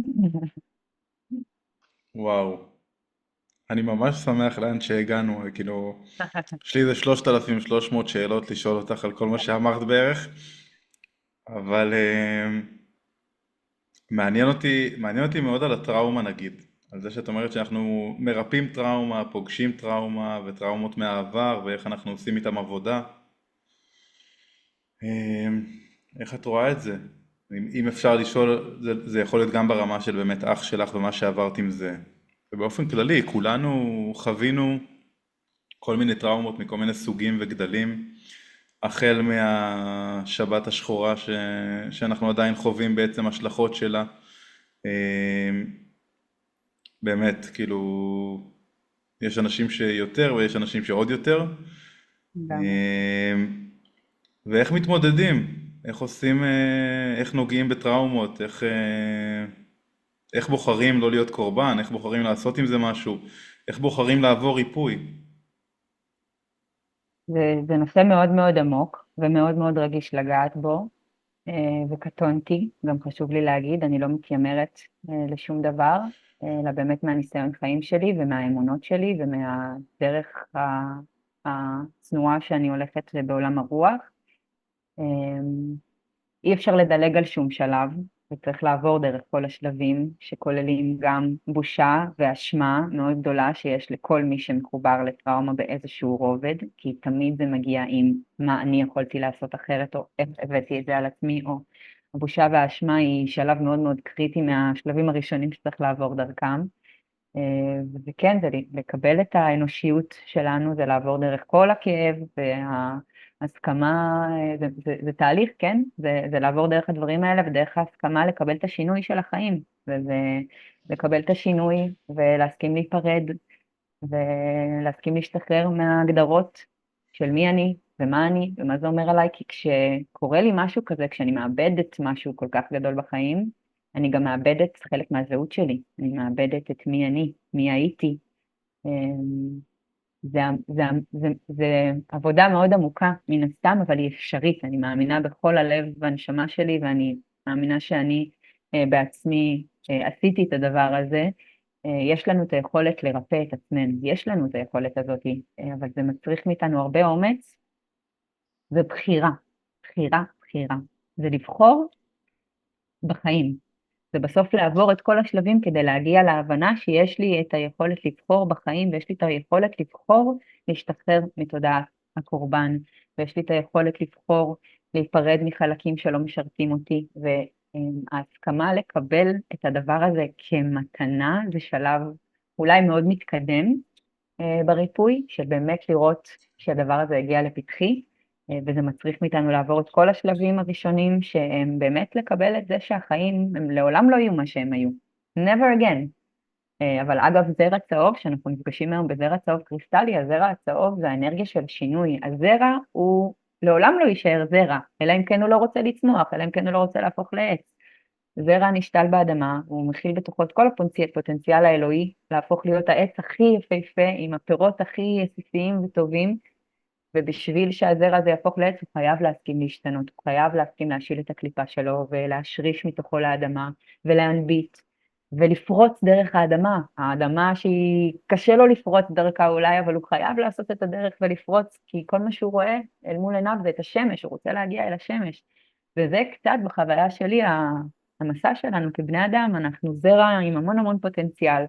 וואו. אני ממש שמח לאן שהגענו, כאילו, יש לי איזה 3,300 שאלות לשאול אותך על כל מה שאמרת בערך, אבל מעניין אותי מאוד על הטראומה נגיד, על זה שאת אומרת שאנחנו מרפאים טראומה, פוגשים טראומה וטראומות מהעבר ואיך אנחנו עושים איתם עבודה. איך את רואה את זה? אם אפשר לשאול, זה יכול להיות גם ברמה של באמת אח שלך ומה שעברת עם זה. ובאופן כללי, כולנו חווינו כל מיני טראומות מכל מיני סוגים וגדלים. החל מהשבת השחורה שאנחנו עדיין חווים בעצם השלכות שלה. באמת, כאילו, יש אנשים שיותר ויש אנשים שעוד יותר. גם. ואיך מתמודדים? איך עושים, איך נוגעים בטראומות? איך בוחרים לא להיות קורבן? איך בוחרים לעשות עם זה משהו? איך בוחרים לעבור ריפוי? זה נושא מאוד מאוד עמוק ומאוד מאוד רגיש לגעת בו, וקטונתי, גם חשוב לי להגיד, אני לא מתיימרת לשום דבר, אלא באמת מהניסיון חיים שלי ומהאמונות שלי ומהדרך הצנועה שאני הולכת בעולם הרוח. אי אפשר לדלג על שום שלב, וצריך לעבור דרך כל השלבים שכוללים גם בושה ואשמה מאוד גדולה שיש לכל מי שמחובר לטראומה באיזשהו רובד, כי תמיד זה מגיע עם מה אני יכולתי לעשות אחרת, או איך הבאתי את זה על עצמי, או הבושה והאשמה היא שלב מאוד מאוד קריטי מהשלבים הראשונים שצריך לעבור דרכם. וכן, זה לקבל את האנושיות שלנו, זה לעבור דרך כל הכאב וההסכמה, זה תהליך, כן? זה לעבור דרך הדברים האלה ודרך ההסכמה לקבל את השינוי של החיים, וזה לקבל את השינוי ולהסכים להיפרד ולהסכים להשתחרר מההגדרות של מי אני ומה אני ומה זה אומר עליי, כי כשקורה לי משהו כזה, כשאני מאבדת משהו כל כך גדול בחיים, אני גם מאבדת חלק מהזהות שלי, אני מאבדת את מי אני, מי הייתי. אמ, זה עבודה מאוד עמוקה מן הסתם, אבל היא אפשרית, אני מאמינה בכל הלב והנשמה שלי, ואני מאמינה שאני בעצמי עשיתי את הדבר הזה. יש לנו את היכולת לרפא את עצמנו, יש לנו את היכולת הזאת, אבל זה מצריך מאיתנו הרבה אומץ ובחירה, בחירה, בחירה. זה לבחור בחיים. זה בסוף לעבור את כל השלבים כדי להגיע להבנה שיש לי את היכולת לבחור בחיים, ויש לי את היכולת לבחור להשתחרר מתודעת הקורבן, ויש לי את היכולת לבחור להיפרד מחלקים שלא משרתים אותי, וההסכמה לקבל את הדבר הזה כמתנה זה שלב אולי מאוד מתקדם בריפוי, של באמת לראות שהדבר הזה הגיע לפתחי, וזה מצריך מאיתנו לעבור את כל השלבים הראשונים, שהם באמת לקבל את זה שהחיים הם לעולם לא יהיו מה שהם היו. never again. אבל אגב, זרע צהוב, שאנחנו נפגשים היום בזרע צהוב קריסטלי, הזרע הצהוב זה האנרגיה של שינוי. הזרע הוא לעולם לא יישאר זרע, אלא אם כן הוא לא רוצה לצמוח, אלא אם כן הוא לא רוצה להפוך לעץ. זרע נשתל באדמה, הוא מכיל בתוכו את כל הפוטנציאל האלוהי, להפוך להיות העץ הכי יפהפה, עם הפירות הכי יסיסיים וטובים, ובשביל שהזרע הזה יהפוך לעץ, הוא חייב להסכים להשתנות, הוא חייב להסכים להשיל את הקליפה שלו, ולהשריש מתוכו לאדמה, ולהנביט, ולפרוץ דרך האדמה. האדמה שהיא קשה לו לפרוץ דרכה אולי, אבל הוא חייב לעשות את הדרך ולפרוץ, כי כל מה שהוא רואה אל מול עיניו זה את השמש, הוא רוצה להגיע אל השמש. וזה קצת בחוויה שלי, המסע שלנו כבני אדם, אנחנו זרע עם המון המון פוטנציאל,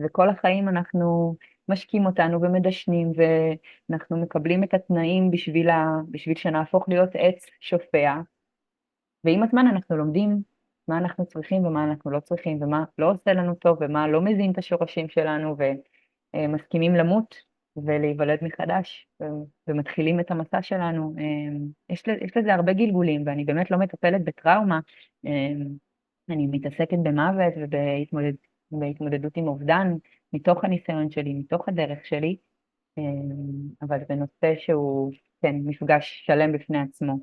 וכל החיים אנחנו משקים אותנו ומדשנים, ואנחנו מקבלים את התנאים בשביל שנהפוך להיות עץ שופע, ועם הזמן אנחנו לומדים מה אנחנו צריכים ומה אנחנו לא צריכים, ומה לא עושה לנו טוב ומה לא מזין את השורשים שלנו, ומסכימים למות ולהיוולד מחדש, ומתחילים את המסע שלנו. יש לזה הרבה גלגולים, ואני באמת לא מטפלת בטראומה, אני מתעסקת במוות ובהתמודדות עם אובדן, מתוך הניסיון שלי, מתוך הדרך שלי, אבל זה נושא שהוא, כן, מפגש שלם בפני עצמו,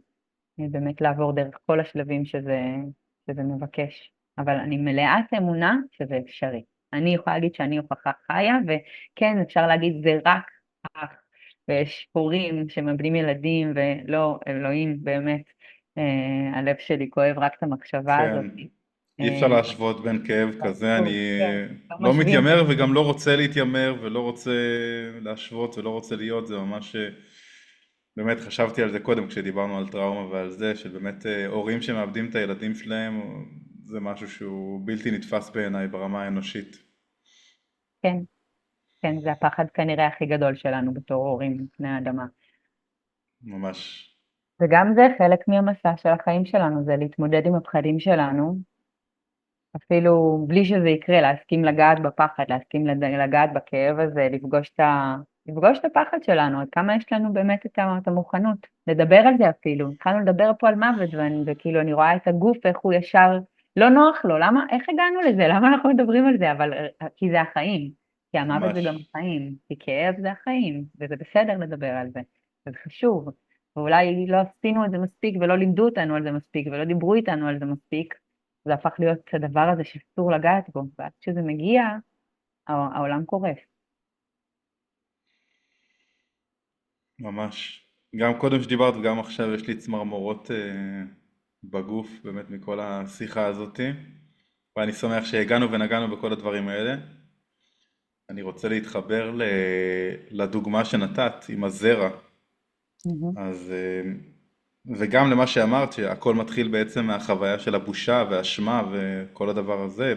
באמת לעבור דרך כל השלבים שזה מבקש, אבל אני מלאת אמונה שזה אפשרי. אני יכולה להגיד שאני הוכחה חיה, וכן, אפשר להגיד זה רק אח, ויש הורים שמאבדים ילדים, ולא, אלוהים, באמת, הלב שלי כואב רק את המחשבה כן, הזאת. אי אפשר להשוות בין כאב כזה, אני כן, לא לא משווים. מתיימר וגם לא רוצה להתיימר ולא רוצה להשוות ולא רוצה להיות, זה ממש, באמת חשבתי על זה קודם כשדיברנו על טראומה ועל זה, שבאמת הורים שמאבדים את הילדים שלהם, זה משהו שהוא בלתי נתפס בעיניי ברמה האנושית. כן, כן, זה הפחד כנראה הכי גדול שלנו בתור הורים לפני האדמה. ממש. וגם זה חלק מהמסע של החיים שלנו, זה להתמודד עם הפחדים שלנו, אפילו בלי שזה יקרה, להסכים לגעת בפחד, להסכים לגעת בכאב הזה, לפגוש לפגוש את הפחד שלנו, עד כמה יש לנו באמת את המוכנות, לדבר על זה אפילו. התחלנו לדבר פה על מוות, וכאילו אני רואה את הגוף, איך הוא ישר, לא נוח לו, למה, איך הגענו לזה? למה אנחנו מדברים על זה? אבל, כי זה החיים, כי המוות זה גם ממש. החיים, כי כאב זה החיים, וזה בסדר לדבר על זה, זה חשוב. ואולי לא עשינו את זה מספיק, ולא לימדו אותנו על זה מספיק, ולא דיברו איתנו על זה מספיק, זה הפך להיות הדבר הזה שאסור לגעת בו, ואז כשזה מגיע, העולם קורס. ממש. גם קודם שדיברת וגם עכשיו יש לי צמרמורות בגוף, באמת מכל השיחה הזאתי. ואני שמח שהגענו ונגענו בכל הדברים האלה. אני רוצה להתחבר לדוגמה שנתת עם הזרע. מהמם. אז, וגם למה שאמרת, שהכל מתחיל בעצם מהחוויה של הבושה והאשמה וכל הדבר הזה,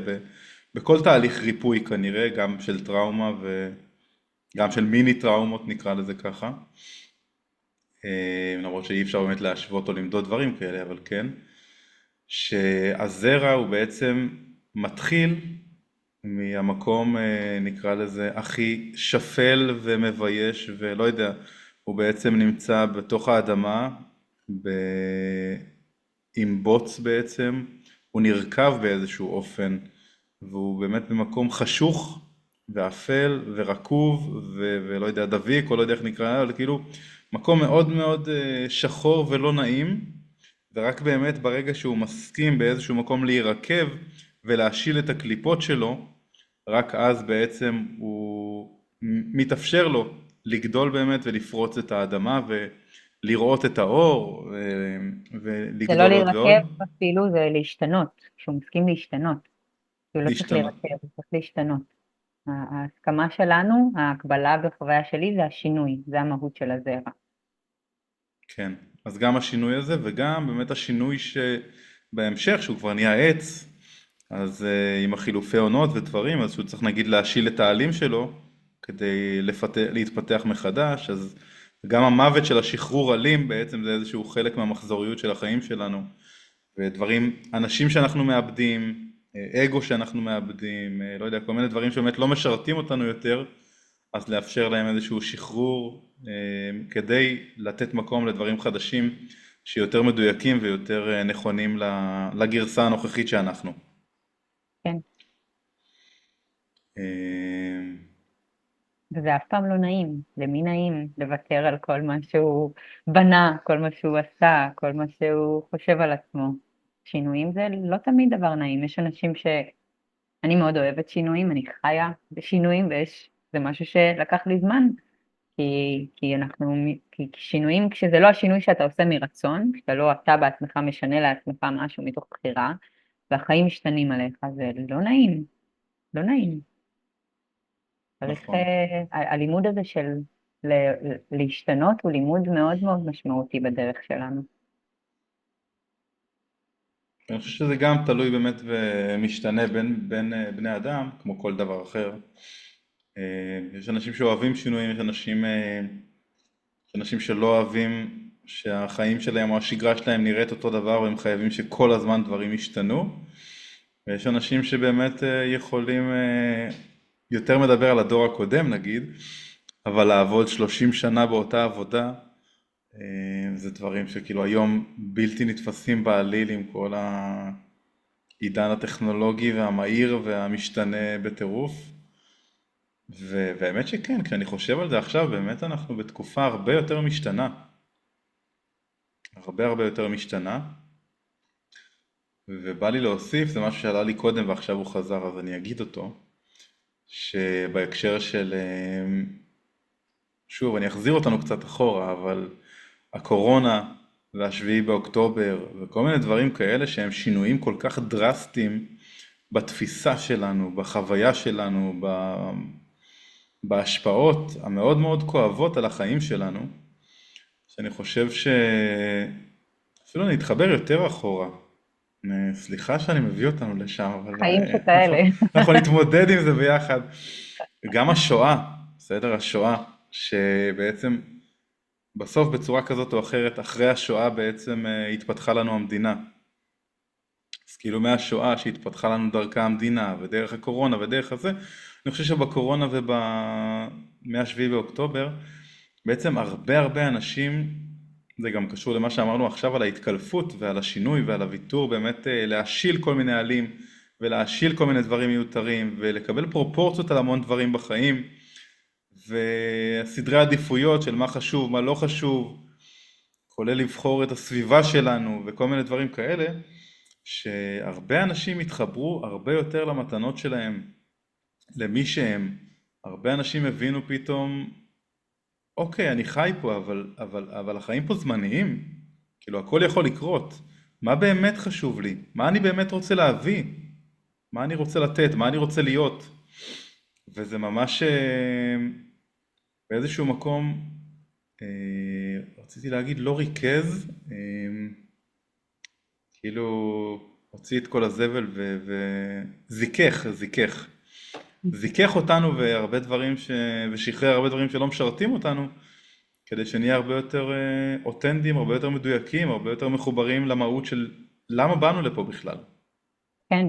בכל תהליך ריפוי כנראה, גם של טראומה וגם של מיני טראומות נקרא לזה ככה. למרות שאי אפשר באמת להשוות או למדוד דברים כאלה, אבל כן, שהזרע הוא בעצם מתחיל מהמקום נקרא לזה הכי שפל ומבייש ולא יודע, הוא בעצם נמצא בתוך האדמה ב... עם בוץ בעצם, הוא נרקב באיזשהו אופן והוא באמת במקום חשוך ואפל ורקוב ולא יודע דביק או לא יודע איך נקרא, אבל כאילו מקום מאוד מאוד שחור ולא נעים, ורק באמת ברגע שהוא מסכים באיזשהו מקום להירקב ולהשיל את הקליפות שלו, רק אז בעצם הוא מתאפשר לו לגדול באמת ולפרוץ את האדמה ולראות את האור זה לא ולגדול עוד ועוד. להירקב אפילו, זה להשתנות, שהוא מסכים להשתנות. הוא לא צריך להשתנות. להירקב, הוא צריך להשתנות. ההסכמה שלנו, ההקבלה בחוויה שלי זה השינוי, זה המהות של הזרע. כן, אז גם השינוי הזה וגם באמת השינוי שבהמשך שהוא כבר נהיה עץ, אז עם החילופי עונות ודברים, אז שהוא צריך נגיד להשיל את העלים שלו כדי להתפתח מחדש, אז גם המוות של השחרור עלים בעצם זה איזשהו חלק מהמחזוריות של החיים שלנו, ודברים, אנשים שאנחנו מאבדים, אגו שאנחנו מאבדים, לא יודע, כל מיני דברים שבאמת לא משרתים אותנו יותר, אז לאפשר להם איזשהו שחרור כדי לתת מקום לדברים חדשים שיותר מדויקים ויותר נכונים לגרסה הנוכחית שאנחנו. כן, אה, וזה אף פעם לא נעים. למי נעים לוותר על כל מה שהוא בנה, כל מה שהוא עשה, כל מה שהוא חושב על עצמו. שינויים זה לא תמיד דבר נעים. יש אנשים אני מאוד אוהבת שינויים, אני חיה בשינויים, זה משהו שלקח לי זמן, כי שינויים, כשזה לא השינוי שאתה עושה מרצון, כשאתה לא אתה בעצמך משנה לעצמך משהו מתוך בחירה, והחיים משתנים עליך, זה לא נעים, לא נעים. צריך, נכון. הלימוד הזה של להשתנות הוא לימוד מאוד מאוד משמעותי בדרך שלנו. אני חושב שזה גם תלוי באמת ומשתנה בין בני אדם, כמו כל דבר אחר. יש אנשים שאוהבים שינויים, יש אנשים שלא אוהבים שהחיים שלהם או השגרה שלהם נראית אותו דבר והם חייבים שכל הזמן דברים ישתנו. ויש אנשים שבאמת יכולים, יותר מדבר על הדור הקודם נגיד, אבל לעבוד 30 שנה באותה עבודה, זה דברים שכאילו היום בלתי נתפסים בעליל עם כל העידן הטכנולוגי והמהיר והמשתנה בטירוף. והאמת שכן, כשאני חושב על זה עכשיו, באמת אנחנו בתקופה הרבה יותר משתנה. הרבה הרבה יותר משתנה. ובא לי להוסיף, זה משהו שעלה לי קודם ועכשיו הוא חזר, אז אני אגיד אותו. שבהקשר של, שוב, אני אחזיר אותנו קצת אחורה, אבל הקורונה והשביעי באוקטובר וכל מיני דברים כאלה שהם שינויים כל כך דרסטיים בתפיסה שלנו, בחוויה שלנו, בהשפעות המאוד מאוד כואבות על החיים שלנו, שאני חושב אפילו נתחבר יותר אחורה. סליחה שאני מביא אותנו לשם, אבל חיים שכאלה. אנחנו נתמודד עם זה ביחד. גם השואה, בסדר? השואה, שבעצם בסוף בצורה כזאת או אחרת, אחרי השואה בעצם התפתחה לנו המדינה. אז כאילו מהשואה שהתפתחה לנו דרכה המדינה, ודרך הקורונה ודרך הזה, אני חושב שבקורונה מה-7 באוקטובר, בעצם הרבה אנשים, זה גם קשור למה שאמרנו עכשיו על ההתקלפות ועל השינוי ועל הוויתור, באמת להשיל כל מיני עלים ולהשיל כל מיני דברים מיותרים ולקבל פרופורציות על המון דברים בחיים וסדרי עדיפויות של מה חשוב, מה לא חשוב, כולל לבחור את הסביבה שלנו וכל מיני דברים כאלה, שהרבה אנשים התחברו הרבה יותר למתנות שלהם, למי שהם. הרבה אנשים הבינו פתאום, אוקיי, אני חי פה, אבל החיים פה זמניים. כאילו, הכל יכול לקרות. מה באמת חשוב לי? מה אני באמת רוצה להביא? מה אני רוצה לתת? מה אני רוצה להיות? וזה ממש באיזשהו מקום, רציתי להגיד, לא ריכז, כאילו, הוציא את כל הזבל וזיכך, זיכך אותנו והרבה דברים ושחרר הרבה דברים שלא משרתים אותנו, כדי שנהיה הרבה יותר אותנטיים, הרבה יותר מדויקים, הרבה יותר מחוברים למהות של למה באנו לפה בכלל. כן,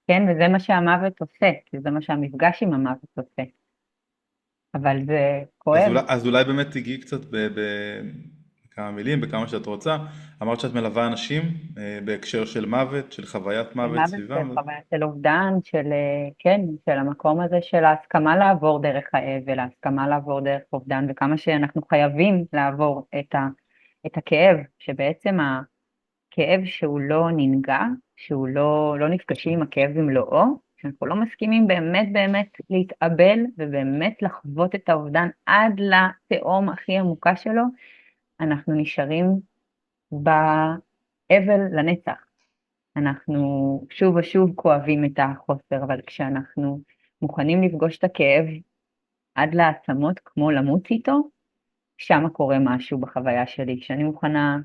כן, וזה מה שהמוות עושה, כי זה מה שהמפגש עם המוות עושה. אבל זה כואב. אז אולי באמת תגיעי קצת בכמה מילים, בכמה שאת רוצה. אמרת שאת מלווה אנשים בהקשר של מוות, של חוויית של מוות מוות, של סביבם. חוויה של אובדן, כן, של המקום הזה של ההסכמה לעבור דרך האבל, ההסכמה לעבור דרך אובדן, וכמה שאנחנו חייבים לעבור את הכאב, שבעצם הכאב שהוא לא ננגע, שהוא לא נפגשים עם הכאב במלואו, שאנחנו לא מסכימים באמת באמת להתאבל, ובאמת לחוות את האובדן עד לתהום הכי עמוקה שלו, אנחנו נשארים באבל לנצח. אנחנו שוב ושוב כואבים את החוסר, אבל כשאנחנו מוכנים לפגוש את הכאב עד לעצמות, כמו למות איתו, שם קורה משהו בחוויה שלי. כשאני מוכנה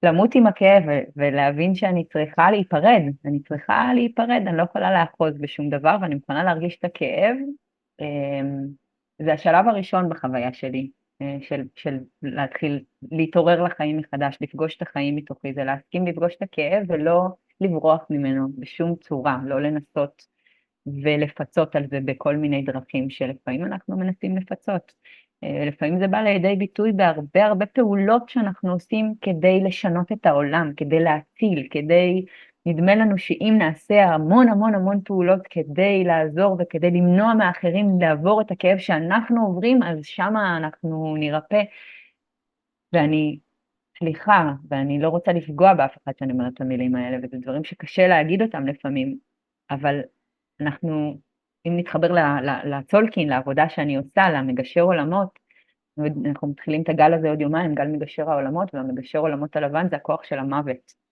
למות עם הכאב ולהבין שאני צריכה להיפרד, אני לא יכולה לאחוז בשום דבר, ואני מוכנה להרגיש את הכאב, זה השלב הראשון בחוויה שלי, של להתחיל להתעורר לחיים מחדש, לפגוש את החיים מתוכי, זה להסכים לפגוש את הכאב ולא לברוח ממנו בשום צורה, לא לנסות ולפצות על זה בכל מיני דרכים שלפעמים אנחנו מנסים לפצות. לפעמים זה בא לידי ביטוי בהרבה פעולות שאנחנו עושים כדי לשנות את העולם, כדי להציל, נדמה לנו שאם נעשה המון פעולות כדי לעזור וכדי למנוע מאחרים לעבור את הכאב שאנחנו עוברים, אז שמה אנחנו נרפא. סליחה, ואני לא רוצה לפגוע באף אחד שאני אומרת את המילים האלה, וזה דברים שקשה להגיד אותם לפעמים, אבל אם נתחבר לצולקין, לעבודה שאני עושה, למגשר עולמות, אנחנו מתחילים את הגל הזה עוד יומיים, גל מגשר העולמות, והמגשר עולמות הלבן זה הכוח של המוות.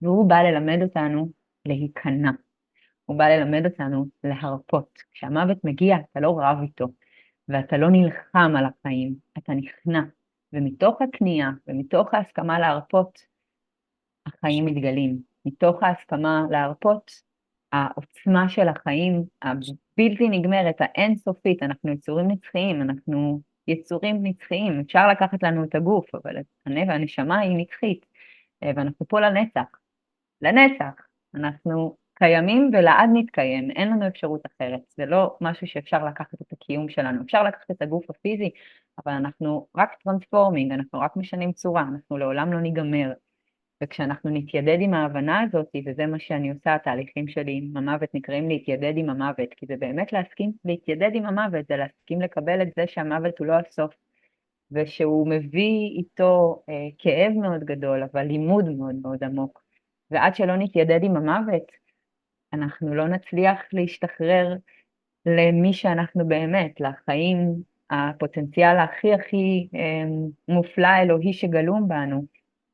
והוא בא ללמד אותנו להיכנע. הוא בא ללמד אותנו להרפות. כשהמוות מגיע, אתה לא רב איתו, ואתה לא נלחם על החיים, אתה נכנע. ומתוך הכניעה, ומתוך ההסכמה להרפות, החיים מתגלים. מתוך ההסכמה להרפות, העוצמה של החיים, הבלתי נגמרת, האינסופית, אנחנו יצורים נצחיים, אנחנו יצורים נצחיים, אפשר לקחת לנו את הגוף, אבל הנשמה היא נצחית, ואנחנו פה לנצח, אנחנו קיימים ולעד נתקיים, אין לנו אפשרות אחרת, זה לא משהו שאפשר לקחת את הקיום שלנו, אפשר לקחת את הגוף הפיזי, אבל אנחנו רק טרנספורמינג, אנחנו רק משנים צורה, אנחנו לעולם לא ניגמר, וכשאנחנו נתיידד עם ההבנה הזאת, וזה מה שאני עושה, התהליכים שלי עם המוות נקראים להתיידד עם המוות, כי זה באמת להסכים להתיידד עם המוות, זה להסכים לקבל את זה שהמוות הוא לא הסוף, ושהוא מביא איתו כאב מאוד גדול, אבל לימוד מאוד עמוק. ועד שלא נתיידד עם המוות, אנחנו לא נצליח להשתחרר למי שאנחנו באמת, לחיים, הפוטנציאל הכי מופלא אלוהי שגלום בנו,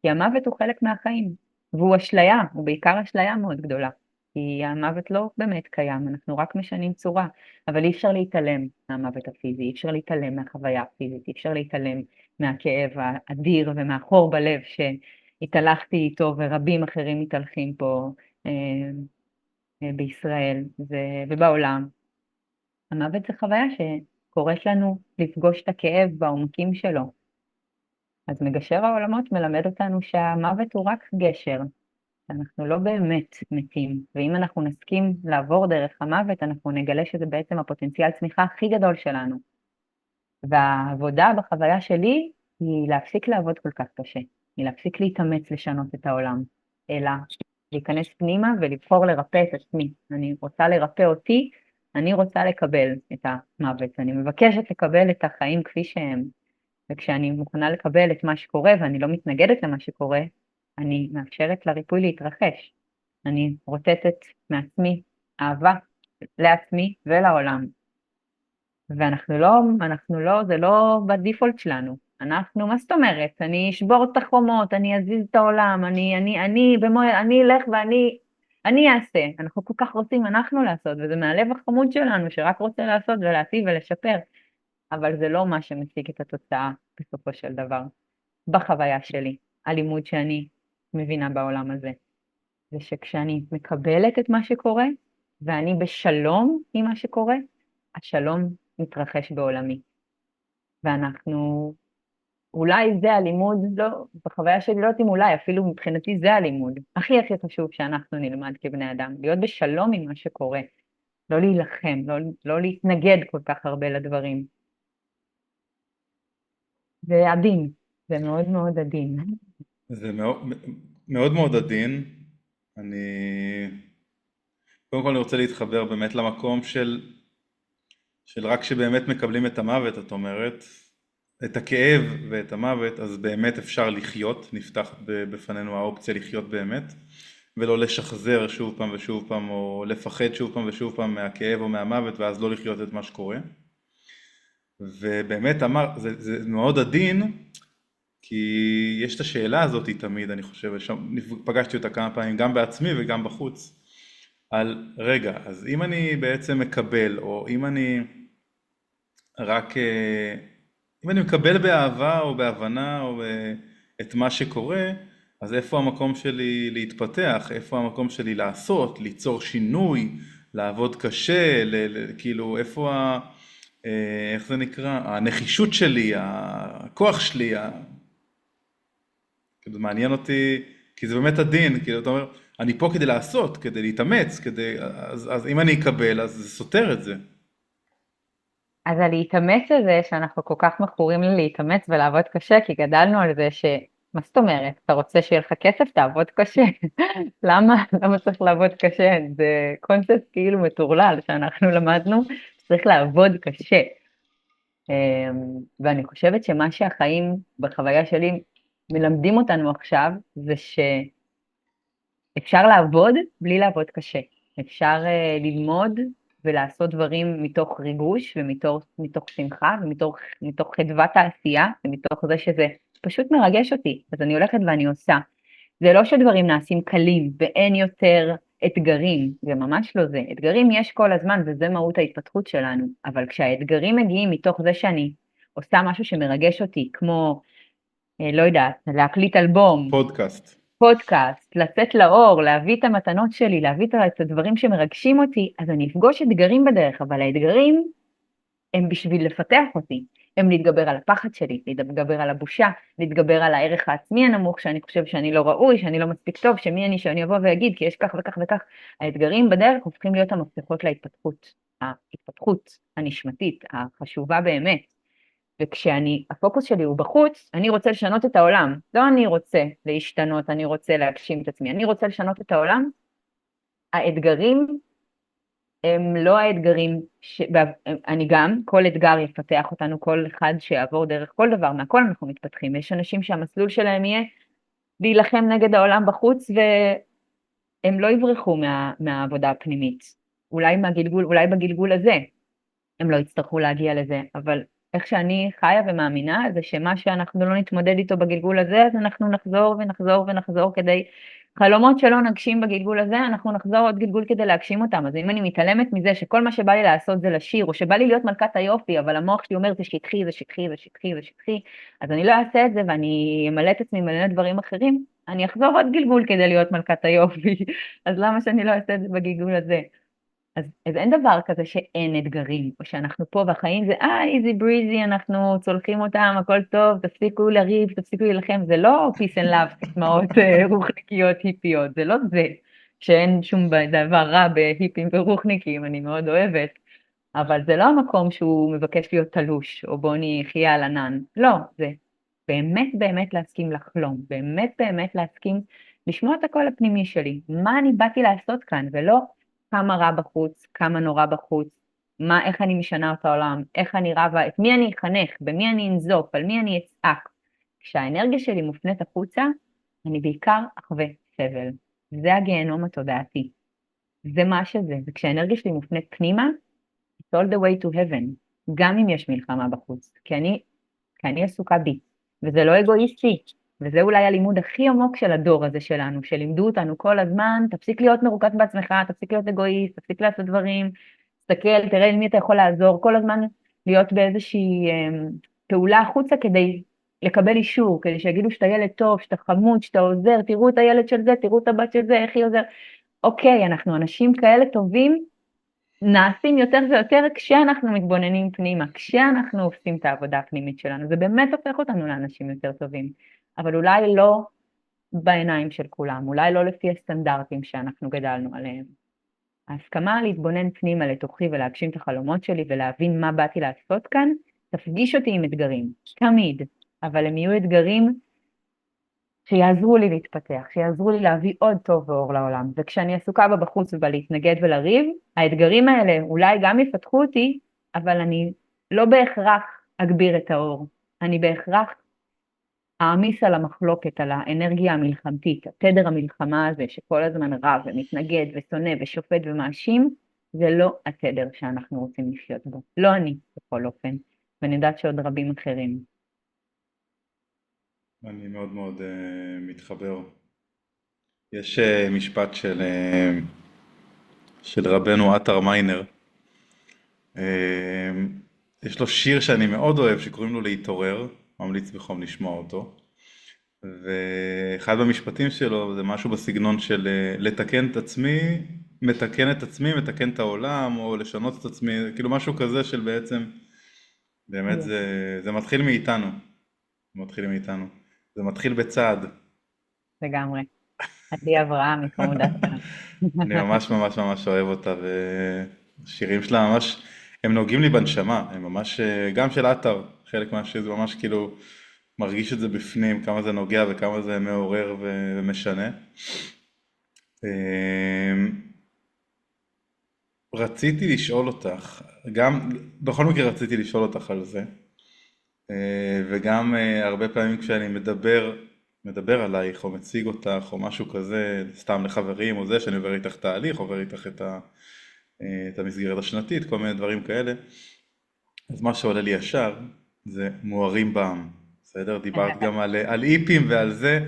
כי המוות הוא חלק מהחיים, והוא אשליה, הוא בעיקר אשליה מאוד גדולה, כי המוות לא באמת קיים, אנחנו רק משנים צורה, אבל אי אפשר להתעלם מהמוות הפיזי, אי אפשר להתעלם מהחוויה הפיזית, אי אפשר להתעלם מהכאב האדיר ומהחור בלב שהתהלכתי איתו ורבים אחרים מתהלכים פה בישראל ובעולם. המוות זה חוויה שקוראת לנו לפגוש את הכאב בעומקים שלו. אז מגשר העולמות מלמד אותנו שהמוות הוא רק גשר. שאנחנו לא באמת מתים, ואם אנחנו נסכים לעבור דרך המוות, אנחנו נגלה שזה בעצם הפוטנציאל צמיחה הכי גדול שלנו. והעבודה בחוויה שלי היא להפסיק לעבוד כל כך קשה, היא להפסיק להתאמץ לשנות את העולם, אלא להיכנס פנימה ולבחור לרפא את עצמי. אני רוצה לרפא אותי, אני רוצה לקבל את המוות, אני מבקשת לקבל את החיים כפי שהם, וכשאני מוכנה לקבל את מה שקורה ואני לא מתנגדת למה שקורה, אני מאפשרת לריפוי להתרחש. אני רוטטת מעצמי אהבה לעצמי ולעולם. אנחנו לא, זה לא בדיפולט שלנו. אנחנו, מה זאת אומרת? אני אשבור את החומות, אני אזיז את העולם, אני אלך אני אעשה. אנחנו כל כך רוצים אנחנו לעשות, וזה מהלב החמוד שלנו שרק רוצה לעשות ולהטיב ולשפר, אבל זה לא מה שמשיג את התוצאה בסופו של דבר. בחוויה שלי, הלימוד שאני מבינה בעולם הזה, זה שכשאני מקבלת את מה שקורה, ואני בשלום עם מה שקורה, השלום מתרחש בעולמי. ואנחנו, אולי זה הלימוד, לא, בחוויה שלי לא יודעת אם אולי, אפילו מבחינתי זה הלימוד. הכי הכי חשוב שאנחנו נלמד כבני אדם, להיות בשלום עם מה שקורה, לא להילחם, לא להתנגד כל כך הרבה לדברים. זה עדין, זה מאוד מאוד עדין. זה מאוד מאוד עדין. אני קודם כל אני רוצה להתחבר באמת למקום של רק שבאמת מקבלים את המוות, את אומרת, את הכאב ואת המוות, אז באמת אפשר לחיות, נפתח בפנינו האופציה לחיות באמת, ולא לשחזר שוב פעם ושוב פעם, או לפחד שוב פעם ושוב פעם מהכאב או מהמוות, ואז לא לחיות את מה שקורה. ובאמת זה מאוד עדין, כי יש את השאלה הזאת תמיד, אני חושב, פגשתי אותה כמה פעמים, גם בעצמי וגם בחוץ, על רגע, אז אם אני בעצם מקבל, או אם אני רק, אם אני מקבל באהבה או בהבנה או את מה שקורה, אז איפה המקום שלי להתפתח, איפה המקום שלי לעשות, ליצור שינוי, לעבוד קשה, כאילו איפה, איך זה נקרא, הנחישות שלי, הכוח שלי, כאילו זה מעניין אותי, כי זה באמת הדין, כאילו אתה אומר, אני פה כדי לעשות, כדי להתאמץ, אז אם אני אקבל, אז זה סותר את זה. אז הלהתאמץ הזה, שאנחנו כל כך מכורים להתאמץ ולעבוד קשה, כי גדלנו על זה מה זאת אומרת? אתה רוצה שיהיה לך כסף, תעבוד קשה. למה צריך לעבוד קשה? זה קונספט כאילו מטורלל שאנחנו למדנו, צריך לעבוד קשה. ואני חושבת שמה שהחיים בחוויה שלי מלמדים אותנו עכשיו, זה שאפשר לעבוד בלי לעבוד קשה. אפשר ללמוד ולעשות דברים מתוך ריגוש ומתוך שמחה ומתוך חדוות העשייה ומתוך זה שזה פשוט מרגש אותי. אז אני הולכת ואני עושה. זה לא שדברים נעשים קלים ואין יותר אתגרים, זה ממש לא זה. אתגרים יש כל הזמן וזה מהות ההתפתחות שלנו, אבל כשהאתגרים מגיעים מתוך זה שאני עושה משהו שמרגש אותי, כמו, לא יודעת, להקליט אלבום, פודקאסט, לצאת לאור, להביא את המתנות שלי, להביא את הדברים שמרגשים אותי, אז אני אפגוש אתגרים בדרך, אבל האתגרים הם בשביל לפתח אותי, הם להתגבר על הפחד שלי, להתגבר על הבושה, להתגבר על הערך העצמי הנמוך, שאני חושב שאני לא ראוי, שאני לא מספיק טוב, שמי אני שאני אבוא ואגיד, כי יש כך וכך וכך. האתגרים בדרך הופכים להיות המפתחות ההתפתחות הנשמתית, החשובה באמת. הפוקוס שלי הוא בחוץ, אני רוצה לשנות את העולם, לא אני רוצה להשתנות, אני רוצה להגשים את עצמי, אני רוצה לשנות את העולם. האתגרים הם לא האתגרים, כל אתגר יפתח אותנו, כל אחד שיעבור דרך כל דבר, מהכל אנחנו מתפתחים. יש אנשים שהמסלול שלהם יהיה להילחם נגד העולם בחוץ, והם לא יברחו מהעבודה הפנימית. אולי בגלגול הזה הם לא יצטרכו להגיע לזה, אבל איך שאני חיה ומאמינה זה שמה שאנחנו לא נתמודד איתו בגלגול הזה, אז אנחנו נחזור ונחזור ונחזור כדי, חלומות שלא נגשים בגלגול הזה, אנחנו נחזור עוד גלגול כדי להגשים אותם. אז אם אני מתעלמת מזה שכל מה שבא לי לעשות זה לשיר, או שבא לי להיות מלכת היופי, אבל המוח שלי אומר זה שטחי, זה שטחי, זה שטחי, זה שטחי, אז אני לא אעשה את זה ואני אמלא את עצמי מלא דברים אחרים, אני אחזור עוד גלגול כדי להיות מלכת היופי. אז למה שאני לא אעשה את זה בגלגול הזה? אז אין דבר כזה שאין אתגרים, או שאנחנו פה והחיים זה easy breezy, אנחנו צולחים אותם, הכל טוב, תפסיקו לריב, תפסיקו להילחם, זה לא peace and love, סיסמאות רוחניקיות היפיות, זה לא זה, שאין שום דבר רע בהיפים ורוחניקים, אני מאוד אוהבת, אבל זה לא המקום שהוא מבקש להיות תלוש, או בוא נחיה על ענן, לא, זה באמת באמת להסכים לחלום, באמת באמת להסכים לשמוע את הקול הפנימי שלי, מה אני באתי לעשות כאן, ולא כמה רע בחוץ, כמה נורא בחוץ, איך אני משנה את העולם, איך אני רבה, את מי אני אחנך, במי אני אנזוף, על מי אני אצעק. כשהאנרגיה שלי מופנית החוצה, אני בעיקר אחווה סבל. זה הגיהנום התודעתי. זה מה שזה. וכשהאנרגיה שלי מופנית פנימה, it's all the way to heaven, גם אם יש מלחמה בחוץ, כי אני עסוקה בי, וזה לא אגואיסטי, וזה אולי הלימוד הכי עמוק של הדור הזה שלנו, שלימדו אותנו כל הזמן, תפסיק להיות מרוכז בעצמך, תפסיק להיות אגואיסט, תפסיק לעשות דברים, תסתכל, תראה למי אתה יכול לעזור, כל הזמן להיות באיזושהי פעולה החוצה כדי לקבל אישור, כדי שיגידו שאתה ילד טוב, שאתה חמוד, שאתה עוזר, תראו את הילד של זה, תראו את הבת של זה, איך היא עוזר. אוקיי, אנחנו אנשים כאלה טובים, נעשים יותר ויותר כשאנחנו מתבוננים פנימה, כשאנחנו עושים את העבודה הפנימית שלנו, זה באמת הופך אותנו לאנשים יותר טובים, אבל אולי לא בעיניים של כולם, אולי לא לפי הסטנדרטים שאנחנו גדלנו עליהם. ההסכמה להתבונן פנימה לתוכי ולהגשים את החלומות שלי ולהבין מה באתי לעשות כאן, תפגיש אותי עם אתגרים, תמיד, אבל הם יהיו אתגרים שיעזרו לי להתפתח, שיעזרו לי להביא עוד טוב ואור לעולם. וכשאני עסוקה בה בחוץ ובלהתנגד ולריב, האתגרים האלה אולי גם יפתחו אותי, אבל אני לא בהכרח אגביר את האור. אני בהכרח אעמיס על המחלוקת, על האנרגיה המלחמתית, התדר המלחמה הזה שכל הזמן רב ומתנגד ושונא ושופט ומאשים, זה לא התדר שאנחנו רוצים לחיות בו. לא אני בכל אופן, ואני יודעת שעוד רבים אחרים. אני מאוד מאוד מתחבר. יש משפט של רבנו עטר מיינר. יש לו שיר שאני מאוד אוהב שקוראים לו להתעורר, ממליץ בחום לשמוע אותו. ואחד במשפטים שלו זה משהו בסגנון של לתקן את עצמי, מתקן את עצמי, מתקן את העולם, או לשנות את עצמי, כאילו משהו כזה של בעצם, באמת זה מתחיל מאיתנו. מתחיל מאיתנו. זה מתחיל בצעד. לגמרי. עדי אברהם מחמודה שלנו. אני ממש ממש ממש אוהב אותה, והשירים שלה ממש, הם נוגעים לי בנשמה, הם ממש, גם של עטר, חלק מהשיר זה ממש כאילו מרגיש את זה בפנים, כמה זה נוגע וכמה זה מעורר ומשנה. רציתי לשאול אותך, גם, בכל מקרה רציתי לשאול אותך על זה, וגם הרבה פעמים כשאני מדבר עלייך או מציג אותך או משהו כזה, סתם לחברים או זה, שאני עובר איתך תהליך, עובר איתך את המסגרת השנתית, כל מיני דברים כאלה, אז מה שעולה לי ישר זה מוארים בעם, בסדר? דיברת גם על איפים ועל זה,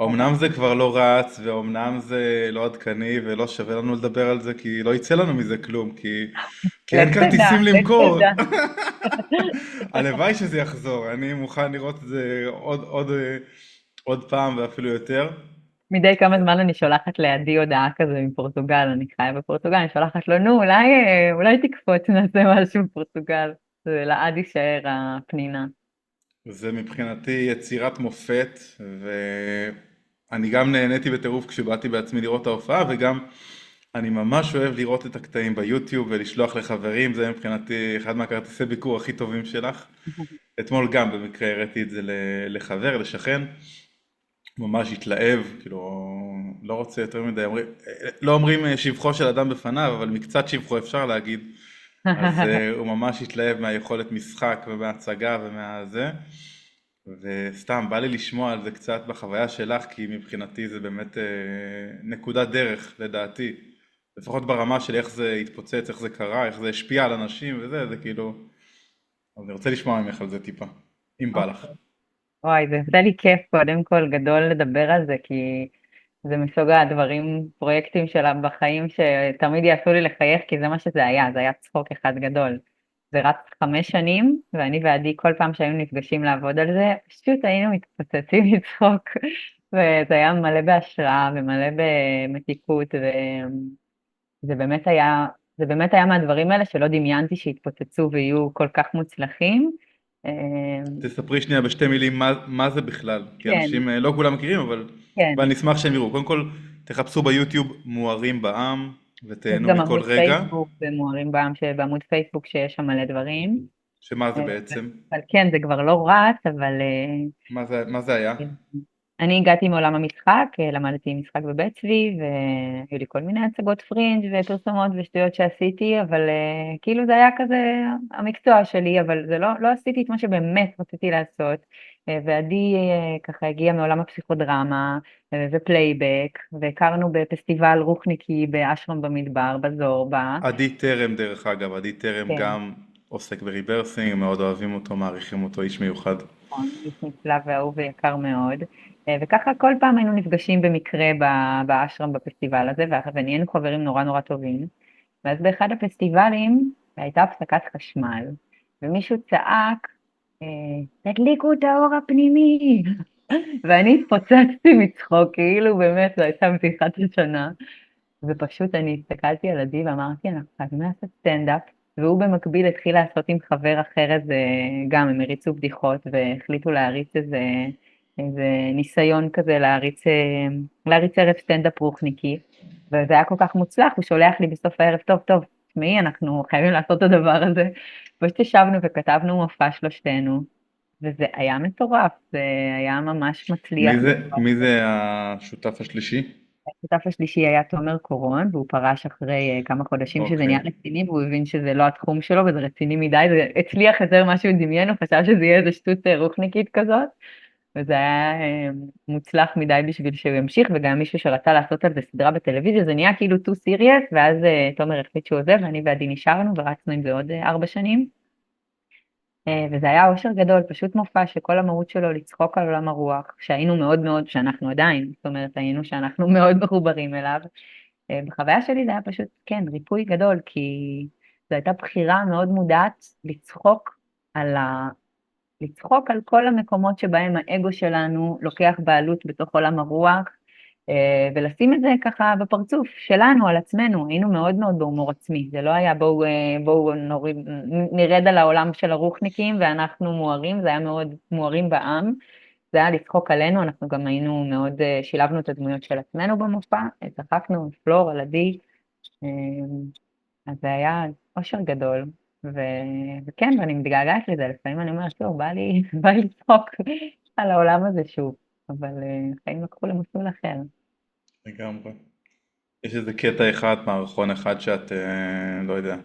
אמנם זה כבר לא רץ ואומנם זה לא עדכני ולא שווה לנו לדבר על זה, כי לא יצא לנו מזה כלום, כי אין כרטיסים למכור. הלוואי שזה יחזור, אני מוכן לראות את זה עוד פעם ואפילו יותר. מדי כמה זמן אני שולחת לידי הודעה כזה מפורטוגל, אני חיה בפורטוגל, אני שולחת לו, נו, אולי תקפוץ, נעשה משהו בפורטוגל. זה לעד יישאר הפנינה. זה מבחינתי יצירת מופת, ואני גם נהניתי בטירוף כשבאתי בעצמי לראות את ההופעה, וגם אני ממש אוהב לראות את הקטעים ביוטיוב ולשלוח לחברים, זה מבחינתי אחד מהכרטיסי ביקור הכי טובים שלך. אתמול גם במקרה הראיתי את זה לחבר, לשכן, ממש התלהב, כאילו לא רוצה יותר מדי, לא אומרים שבחו של אדם בפניו, אבל מקצת שבחו אפשר להגיד, אז הוא ממש התלהב מהיכולת משחק ומהצגה ומהזה, וסתם בא לי לשמוע על זה קצת בחוויה שלך, כי מבחינתי זה באמת נקודת דרך לדעתי, לפחות ברמה של איך זה התפוצץ, איך זה קרה, איך זה השפיע על אנשים וזה, זה כאילו, אז אני רוצה לשמוע ממך על זה טיפה, אם בא לך. וואי, זה עושה לי כיף קודם כל גדול לדבר על זה, כי זה מסוג הדברים, פרויקטים שלה בחיים שתמיד יעשו לי לחייך, כי זה מה שזה היה צחוק אחד גדול. זה רץ 5 שנים, ואני ועדי כל פעם שהיינו נפגשים לעבוד על זה, פשוט היינו מתפוצצים לצחוק, וזה היה מלא בהשראה ומלא במתיקות, וזה באמת היה, זה באמת היה מהדברים האלה שלא דמיינתי שיתפוצצו ויהיו כל כך מוצלחים. אה, תספרי שנייה בשתי מילים מה זה בכלל, כי כן, אנשים לא כולם מכירים, כן. אבל אני אשמח שהם יראו. קודם כל, תחפשו ביוטיוב מוארים בעם, יש ותהנו גם מכל עמוד רגע. פייסבוק במוארים בעם, בעמוד פייסבוק שיש שם מלא דברים. שמה זה אה, בעצם? אבל כן, זה כבר לא רץ, אבל מה זה היה? אני הגעתי מעולם המשחק, למדתי משחק בבית צבי, והיו לי כל מיני הצגות פרינג' ופרסומות ושטויות שעשיתי, אבל כאילו זה היה כזה המקצוע שלי, אבל זה לא עשיתי את מה שבאמת רציתי לעשות. ועדי ככה הגיע מעולם הפסיכודרמה ופלייבק, והכרנו בפסטיבל רוחניקי באשרם במדבר, בזורבה. עדי תרם דרך אגב, עדי תרם כן. גם עוסק בריברסינג, מאוד אוהבים אותו, מעריכים אותו, איש מיוחד. נכון, איש נפלא ואהוב ויקר מאוד. וככה כל פעם היינו נפגשים במקרה באשרם בפסטיבל הזה, ונהיינו חברים נורא נורא טובים. ואז באחד הפסטיבלים הייתה הפסקת חשמל, ומישהו צעק, אה, תדליקו את האור הפנימי. ואני התפוצצתי מצחוק, כאילו באמת זו הייתה בדיחת השנה. ופשוט אני הסתכלתי על עדי ואמרתי, אנחנו חייבים לעשות סטנדאפ, והוא במקביל התחיל לעשות עם חבר אחר איזה, גם הם הריצו בדיחות, והחליטו להריץ איזה ניסיון כזה להריץ ערב סטנדאפ רוחניקי, וזה היה כל כך מוצלח, הוא שולח לי בסוף הערב, טוב, טוב, תשמעי, אנחנו חייבים לעשות את הדבר הזה. פשוט ישבנו וכתבנו מופע שלושתנו, וזה היה מטורף, זה היה ממש מצליח. מי זה השותף השלישי? השותף השלישי היה תומר קורון, והוא פרש אחרי כמה חודשים שזה נהיה אוקיי. רציני, והוא הבין שזה לא התחום שלו וזה רציני מדי, זה הצליח יותר ממה שהוא דמיין, הוא חשב שזה יהיה איזה שטות רוחניקית כזאת, וזה היה מוצלח מדי בשביל שהוא ימשיך, וגם מישהו שרצה לעשות על זה סדרה בטלוויזיה, זה נהיה כאילו too serious, ואז תומר החליט שהוא עוזב, ואני ועדי נשארנו ורצנו עם זה עוד 4 שנים. וזה היה אושר גדול, פשוט מופע שכל המהות שלו לצחוק על עולם הרוח, שהיינו מאוד מאוד, שאנחנו עדיין, זאת אומרת, היינו שאנחנו מאוד מחוברים אליו. בחוויה שלי זה היה פשוט, כן, ריפוי גדול, כי זו הייתה בחירה מאוד מודעת לצחוק על כל המקומות שבהם האגו שלנו לוקח בעלות בתוך עולם הרוח, ולשים את זה ככה בפרצוף שלנו, על עצמנו. היינו מאוד מאוד בהומור עצמי, זה לא היה בואו נרד על העולם של הרוחניקים ואנחנו מוארים, זה היה מאוד מוארים בעם, זה היה לצחוק עלינו, אנחנו גם היינו מאוד, שילבנו את הדמויות של עצמנו במופע, צחקנו עם פלור, על עדי, אז זה היה אושר גדול. וכן, ואני מתגעגעת לזה, לפעמים אני אומרת, טוב, בא לי לצחוק על העולם הזה שוב, אבל חיים לקחו למסלול אחר. לגמרי. יש איזה קטע אחד, מערכון אחד שאת, לא יודע,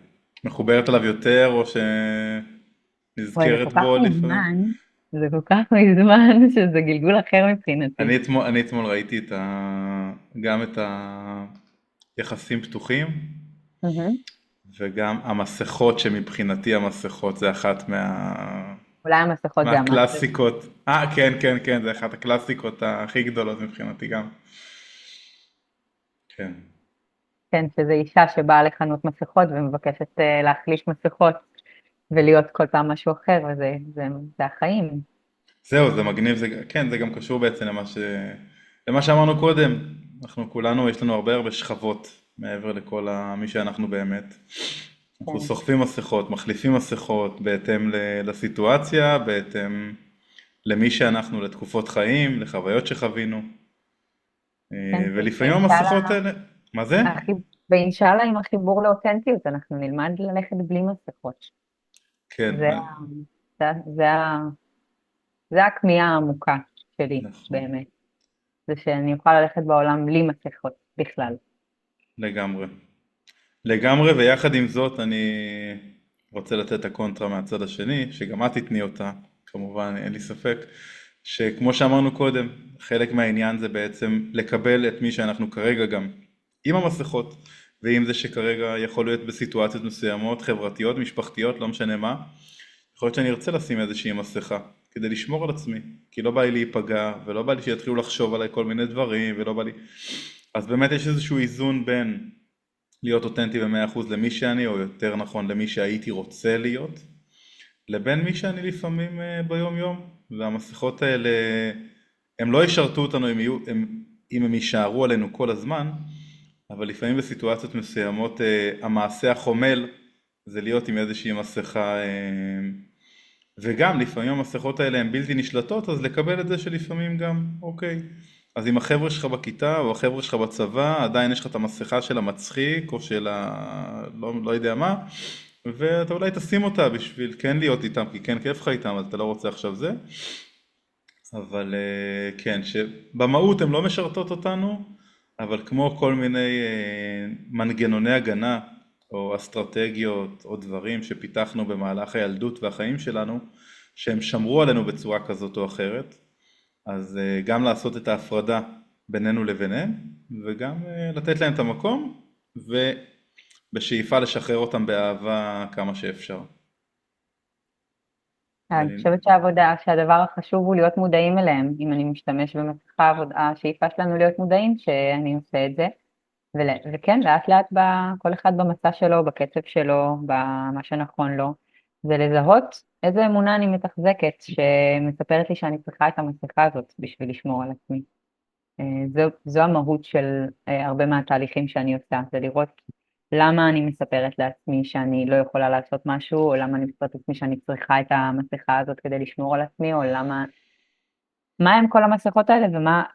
מחוברת עליו יותר, או וואי, זה כל שנזכרת כך בו לפעמים? מזמן, זה כל כך מזמן, שזה גלגול אחר מבחינתי. אני אתמול ראיתי גם את היחסים פתוחים, מהמם. וגם המסכות, שמבחינתי המסכות זה אחת אולי המסכות זה המאסטר. מהקלאסיקות. כן, כן, כן, זה אחת הקלאסיקות הכי גדולות מבחינתי גם. כן. כן, שזו אישה שבאה לחנות מסכות ומבקשת להחליף מסכות ולהיות כל פעם משהו אחר, זה החיים. זהו, זה מגניב, כן, זה גם קשור בעצם למה שאמרנו קודם. אנחנו כולנו, יש לנו הרבה שכבות מעבר לכל מי שאנחנו באמת. אנחנו כן. סוחבים מסכות, מחליפים מסכות בהתאם לסיטואציה, בהתאם למי שאנחנו, לתקופות חיים, לחוויות שחווינו. כן, ולפעמים המסכות האלה, מה זה? ואינשאללה עם החיבור לאותנטיות, אנחנו נלמד ללכת בלי מסכות. כן, זה, זה, זה הכמיהה העמוקה שלי, נכון, באמת. זה שאני אוכל ללכת בעולם בלי מסכות בכלל. לגמרי. לגמרי, ויחד עם זאת אני רוצה לתת את הקונטרה מהצד השני, שגם את תתני אותה, כמובן אין לי ספק, שכמו שאמרנו קודם, חלק מהעניין זה בעצם לקבל את מי שאנחנו כרגע גם עם המסכות, ועם זה שכרגע יכול להיות בסיטואציות מסוימות, חברתיות, משפחתיות, לא משנה מה, יכול להיות שאני ארצה לשים איזושהי מסכה, כדי לשמור על עצמי, כי לא בא לי להיפגע, ולא בא לי שיתחילו לחשוב עליי כל מיני דברים, ולא בא לי... אז באמת יש איזשהו איזון בין להיות אותנטי ב100% למי שאני, או יותר נכון למי שהייתי רוצה להיות, לבין מי שאני לפעמים ביום יום. והמסכות האלה, הם לא ישרתו אותנו אם הם יישארו עלינו כל הזמן, אבל לפעמים בסיטואציות מסוימות המעשה החומל זה להיות עם איזושהי מסכה, וגם לפעמים המסכות האלה הן בלתי נשלטות, אז לקבל את זה שלפעמים גם, אוקיי. אז אם החבר'ה שלך בכיתה או החבר'ה שלך בצבא, עדיין יש לך את המסכה של המצחיק או של לא יודע מה, ואתה אולי תשים אותה בשביל כן להיות איתם, כי כן כיף לך איתם, אז אתה לא רוצה עכשיו זה. אבל כן, שבמהות הן לא משרתות אותנו, אבל כמו כל מיני מנגנוני הגנה או אסטרטגיות או דברים שפיתחנו במהלך הילדות והחיים שלנו, שהם שמרו עלינו בצורה כזאת או אחרת, אז גם לעשות את ההפרדה בינינו לביניהם, וגם לתת להם את המקום, ובשאיפה לשחרר אותם באהבה כמה שאפשר. אני ואני- חושבת שהדבר החשוב הוא להיות מודעים אליהם. אם אני משתמש במסכה, השאיפה שלנו להיות מודעים שאני עושה את זה. וכן, לאט לאט כל אחד במסע שלו, בקצב שלו, במה שנכון לו, ולזהות איזה אמונה אני מתחזקת שמספרת לי שאני צריכה את המסכה הזאת בשביל לשמור על עצמי. זו המהות של הרבה מהתהליכים שאני עושה, זה לראות למה אני מספרת לעצמי שאני לא יכולה לעשות משהו, או למה אני מספרת לעצמי שאני צריכה את המסכה הזאת כדי לשמור על עצמי, או מה הם כל המסכות האלה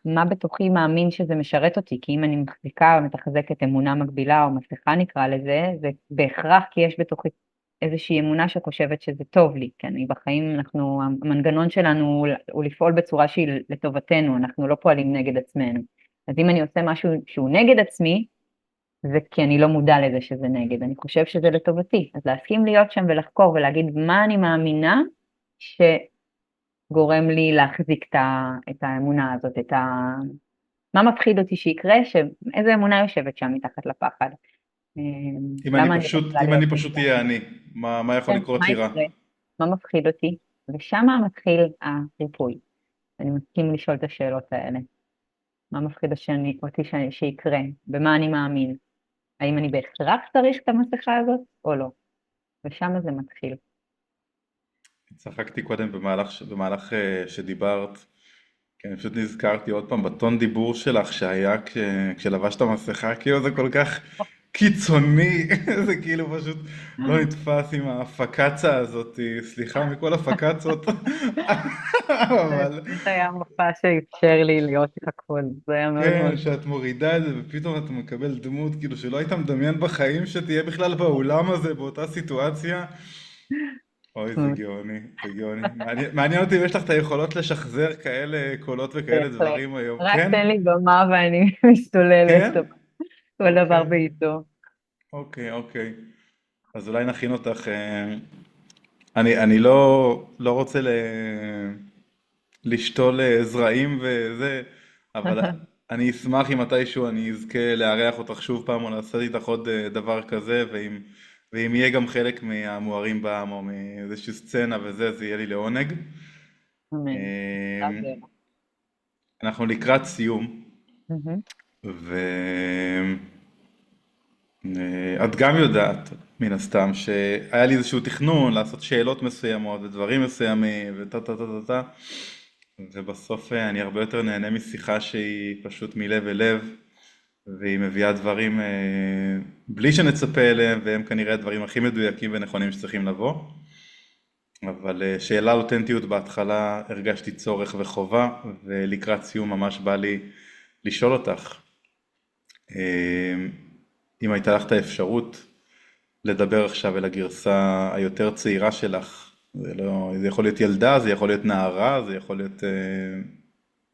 ומה בתוכי מאמין שזה משרת אותי, כי אם אני מחזיקה או מתחזקת אמונה מקבילה או מסכה נקרא לזה, זה בהכרח כי יש בתוכי איזושהי אמונה שחושבת שזה טוב לי, כן, בחיים המנגנון שלנו הוא לפעול בצורה שהיא לטובתנו, אנחנו לא פועלים נגד עצמנו. אז אם אני עושה משהו שהוא נגד עצמי, זה כי אני לא מודע לזה שזה נגד, אני חושב שזה לטובתי, אז להסכים להיות שם ולחקור ולהגיד מה אני מאמינה גורם לי להחזיק את האמונה הזאת, מה מפחיד אותי שיקרה, איזה אמונה יושבת שם מתחת לפחד. למה אני לא יכולה אם להיות אני פשוט בטוחה? אהיה אני, מה יכול כן, לקרות מה לי רע? יקרה? מה מפחיד אותי? ושם מתחיל הריפוי. אני מסכים לשאול את השאלות האלה. מה מפחיד אותי שיקרה? במה אני מאמין? האם אני בהכרח צריך את המסכה הזאת או לא? ושם זה מתחיל. צחקתי קודם במהלך שדיברת, כי אני פשוט נזכרתי עוד פעם בטון דיבור שלך שהיה כשלבשת מסכה, כאילו זה כל כך קיצוני, זה כאילו פשוט לא נתפס עם הפקצה הזאת, סליחה מכל הפקצות, זה אבל באמת היה מופע שאפשר לי להיות הכל, זה היה מאוד כן, מאוד... שאת מורידה את זה ופתאום אתה מקבל דמות כאילו שלא היית מדמיין בחיים שתהיה בכלל באולם הזה באותה סיטואציה. אוי, זה גאוני, זה גאוני. מעניין אותי אם יש לך את היכולות לשחזר כאלה קולות וכאלה בהחלט. דברים היום. רק כן? תן לי במה ואני משתוללת, כן? כל דבר אוקיי, בעיתו. אוקיי, אוקיי. אז אולי נכין אותך. אני לא רוצה לשתול זרעים וזה, אבל אני אשמח אם מתישהו אני אזכה לארח אותך שוב פעם או לעשות איתך עוד דבר כזה, ואם יהיה גם חלק מהמוארים בעם או מאיזושהי סצנה וזה, זה יהיה לי לעונג. אמן. אמ, בסדר. אנחנו לקראת סיום, מהמם. ואת גם יודעת, מן הסתם, שהיה לי איזשהו תכנון לעשות שאלות מסוימות ודברים מסוימים וטה טה טה טה טה, ובסוף אני הרבה יותר נהנה משיחה שהיא פשוט מלב אל לב, והיא מביאה דברים בלי שנצפה אליהם, והם כנראה הדברים הכי מדויקים ונכונים שצריכים לבוא. אבל שאלה על אותנטיות בהתחלה הרגשתי צורך וחובה, ולקראת סיום ממש בא לי לשאול אותך, אם הייתה לך את האפשרות לדבר עכשיו אל הגרסה היותר צעירה שלך, זה יכול להיות ילדה, זה יכול להיות נערה, זה יכול להיות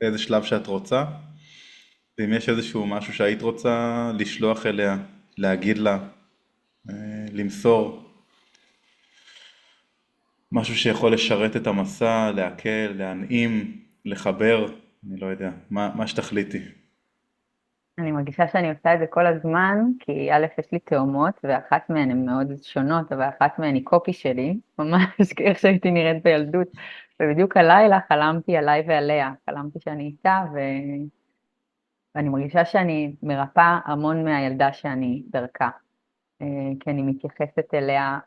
באיזה שלב שאת רוצה, ואם יש איזשהו משהו שהיית רוצה לשלוח אליה, להגיד לה, למסור, משהו שיכול לשרת את המסע, להקל, להנעים, לחבר, אני לא יודע, מה שתחליטי. אני מרגישה שאני עושה את זה כל הזמן, כי א', יש לי תאומות, ואחת מהן הן מאוד שונות, אבל אחת מהן היא קופי שלי, ממש איך שהייתי נראית בילדות. ובדיוק הלילה חלמתי עליי ועליה, חלמתי שאני איתה, ואני מרגישה שאני מרפאה המון מהילדה שאני דרכה, כי אני מתייחסת אליה,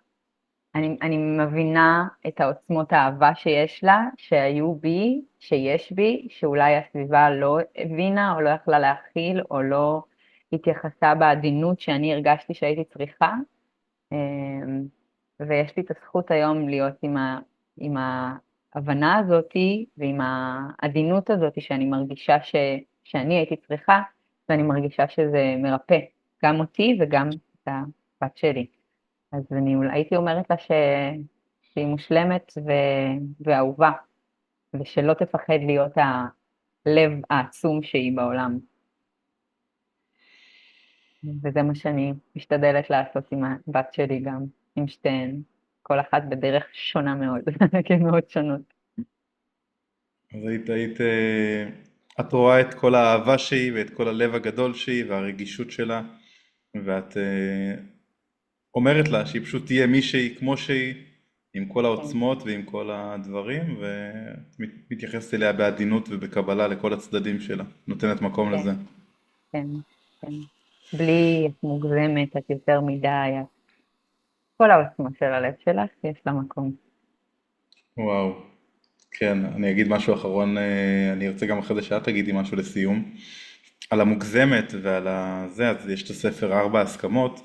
אני מבינה את העוצמות האהבה שיש לה, שהיו בי, שיש בי, שאולי הסביבה לא הבינה או לא יכלה להכיל או לא התייחסה בעדינות שאני הרגשתי שהייתי צריכה, ויש לי את הזכות היום להיות עם ההבנה הזאת ועם העדינות הזאת שאני מרגישה שאני הייתי צריכה, ואני מרגישה שזה מרפא גם אותי וגם את הבת שלי. אז הייתי אומרת לה שהיא מושלמת ואהובה, ושלא תפחד להיות הלב העצום שהיא בעולם. וזה מה שאני משתדלת לעשות עם הבת שלי גם, עם שתיהן, כל אחת בדרך שונה מאוד, כן, מאוד שונות. אז את רואה את כל האהבה שהיא ואת כל הלב הגדול שהיא והרגישות שלה, ואת אומרת לה שהיא פשוט תהיה מי שהיא כמו שהיא, עם כל העוצמות ועם כל הדברים, ומתייחסת אליה בעדינות ובקבלה לכל הצדדים שלה, נותנת מקום לזה. כן, כן. בלי את מוגזמת, את יותר מדי, כל העוצמה של הלב שלך, יש לה מקום. וואו. כן, אני אגיד משהו אחרון, אני ארצה גם אחרי זה שאת תגידי משהו לסיום. על המוגזמת ועל זה, אז יש את הספר 4 הסכמות,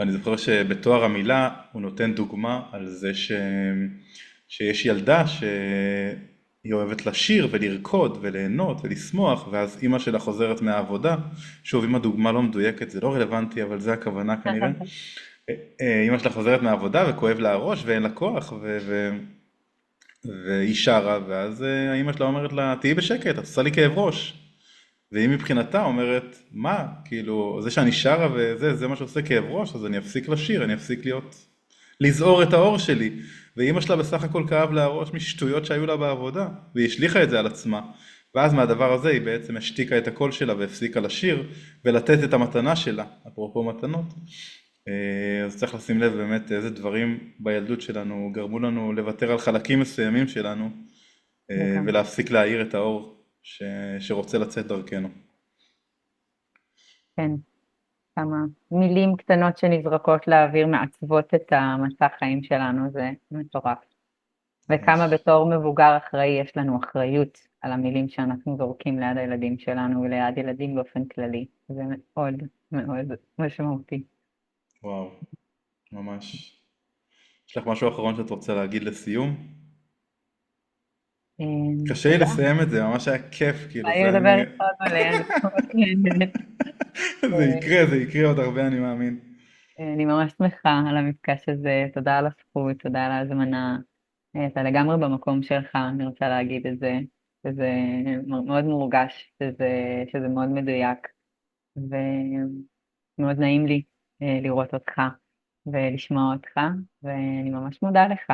ואני זוכר שבתואר המילה הוא נותן דוגמה על זה שיש ילדה שהיא אוהבת לשיר ולרקוד וליהנות ולשמוח, ואז אמא שלה חוזרת מהעבודה, שוב אם הדוגמה לא מדויקת זה לא רלוונטי, אבל זה הכוונה כנראה. אמא שלה חוזרת מהעבודה וכואב לה הראש ואין לה כוח, והיא שרה, ואז האמא שלה אומרת לה, תהיי בשקט, את עושה לי כאב ראש. והיא מבחינתה אומרת, מה? כאילו, זה שאני שרה וזה מה שעושה כאב ראש, אז אני אפסיק לשיר, אני אפסיק לזעור את האור שלי. ואמא שלה בסך הכל כאב לה הראש משטויות שהיו לה בעבודה, והיא השליחה את זה על עצמה. ואז מהדבר הזה היא בעצם השתיקה את הקול שלה והפסיקה לשיר, ולתת את המתנה שלה, אפרופו מתנות. אז צריך לשים לב באמת איזה דברים בילדות שלנו גרמו לנו לוותר על חלקים מסוימים שלנו, ולהפסיק להאיר את האור שרוצה לצאת דרכנו. כן, כמה מילים קטנות שנזרקות לאוויר מעצבות את המצע חיים שלנו, זה מטורף. וכמה בתור מבוגר אחראי יש לנו אחריות על המילים שאנחנו זורקים ליד הילדים שלנו וליד ילדים באופן כללי. זה מאוד מאוד משמעותי. וואו, ממש. יש לך משהו אחרון שאת רוצה להגיד לסיום? קשה לי לסיים את זה, ממש היה כיף, כאילו. אני מדבר איתך עוד מלא. זה יקרה עוד הרבה, אני מאמין. אני ממש שמחה על המפגש הזה, תודה על הזכות, תודה על ההזמנה. אתה לגמרי במקום שלך, אני רוצה להגיד את זה, שזה מאוד מורגש, שזה מאוד מדויק, ומאוד נעים לי לראות אותך ולשמוע אותך, ואני ממש מודה לך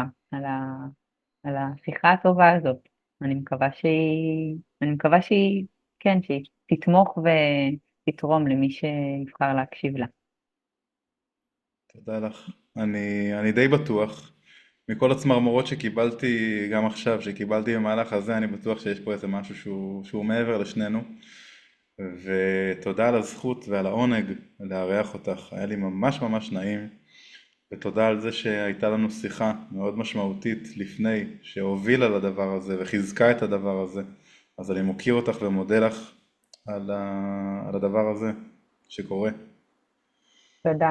על השיחה הטובה הזאת. אני מקווה שהיא, כן, שהיא תתמוך ותתרום למי שיבחר להקשיב לה. תודה לך. אני די בטוח, מכל הצמרמורות שקיבלתי גם עכשיו, שקיבלתי במהלך הזה, אני בטוח שיש פה איזה משהו שהוא מעבר לשנינו. ותודה על הזכות ועל העונג לארח אותך, היה לי ממש ממש נעים. ותודה על זה שהייתה לנו שיחה מאוד משמעותית לפני, שהובילה לדבר הזה וחיזקה את הדבר הזה. אז אני מוקיר אותך ומודה לך על הדבר הזה שקורה. תודה,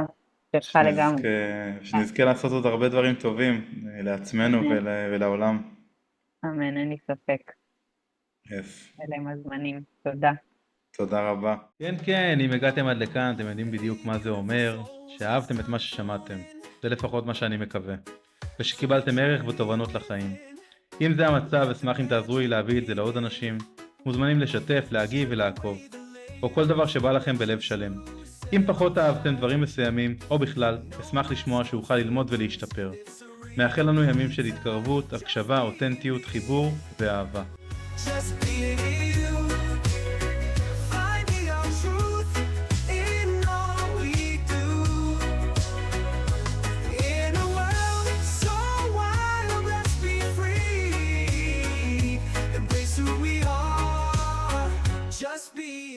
שלך לגמרי. שנזכה לעשות עוד הרבה דברים טובים לעצמנו ולעולם. אמן, אין לי ספק. אלה הם הזמנים, תודה. תודה רבה. כן, אם הגעתם עד לכאן, אתם יודעים בדיוק מה זה אומר, שאהבתם את מה ששמעתם. זה לפחות מה שאני מקווה. ושקיבלתם ערך ותובנות לחיים. אם זה המצב, אשמח אם תעזרו לי להביא את זה לעוד אנשים. מוזמנים לשתף, להגיב ולעקוב. או כל דבר שבא לכם בלב שלם. אם פחות אהבתם דברים מסוימים, או בכלל, אשמח לשמוע שאוכל ללמוד ולהשתפר. מאחל לנו ימים של התקרבות, הקשבה, אותנטיות, חיבור ואהבה. Just be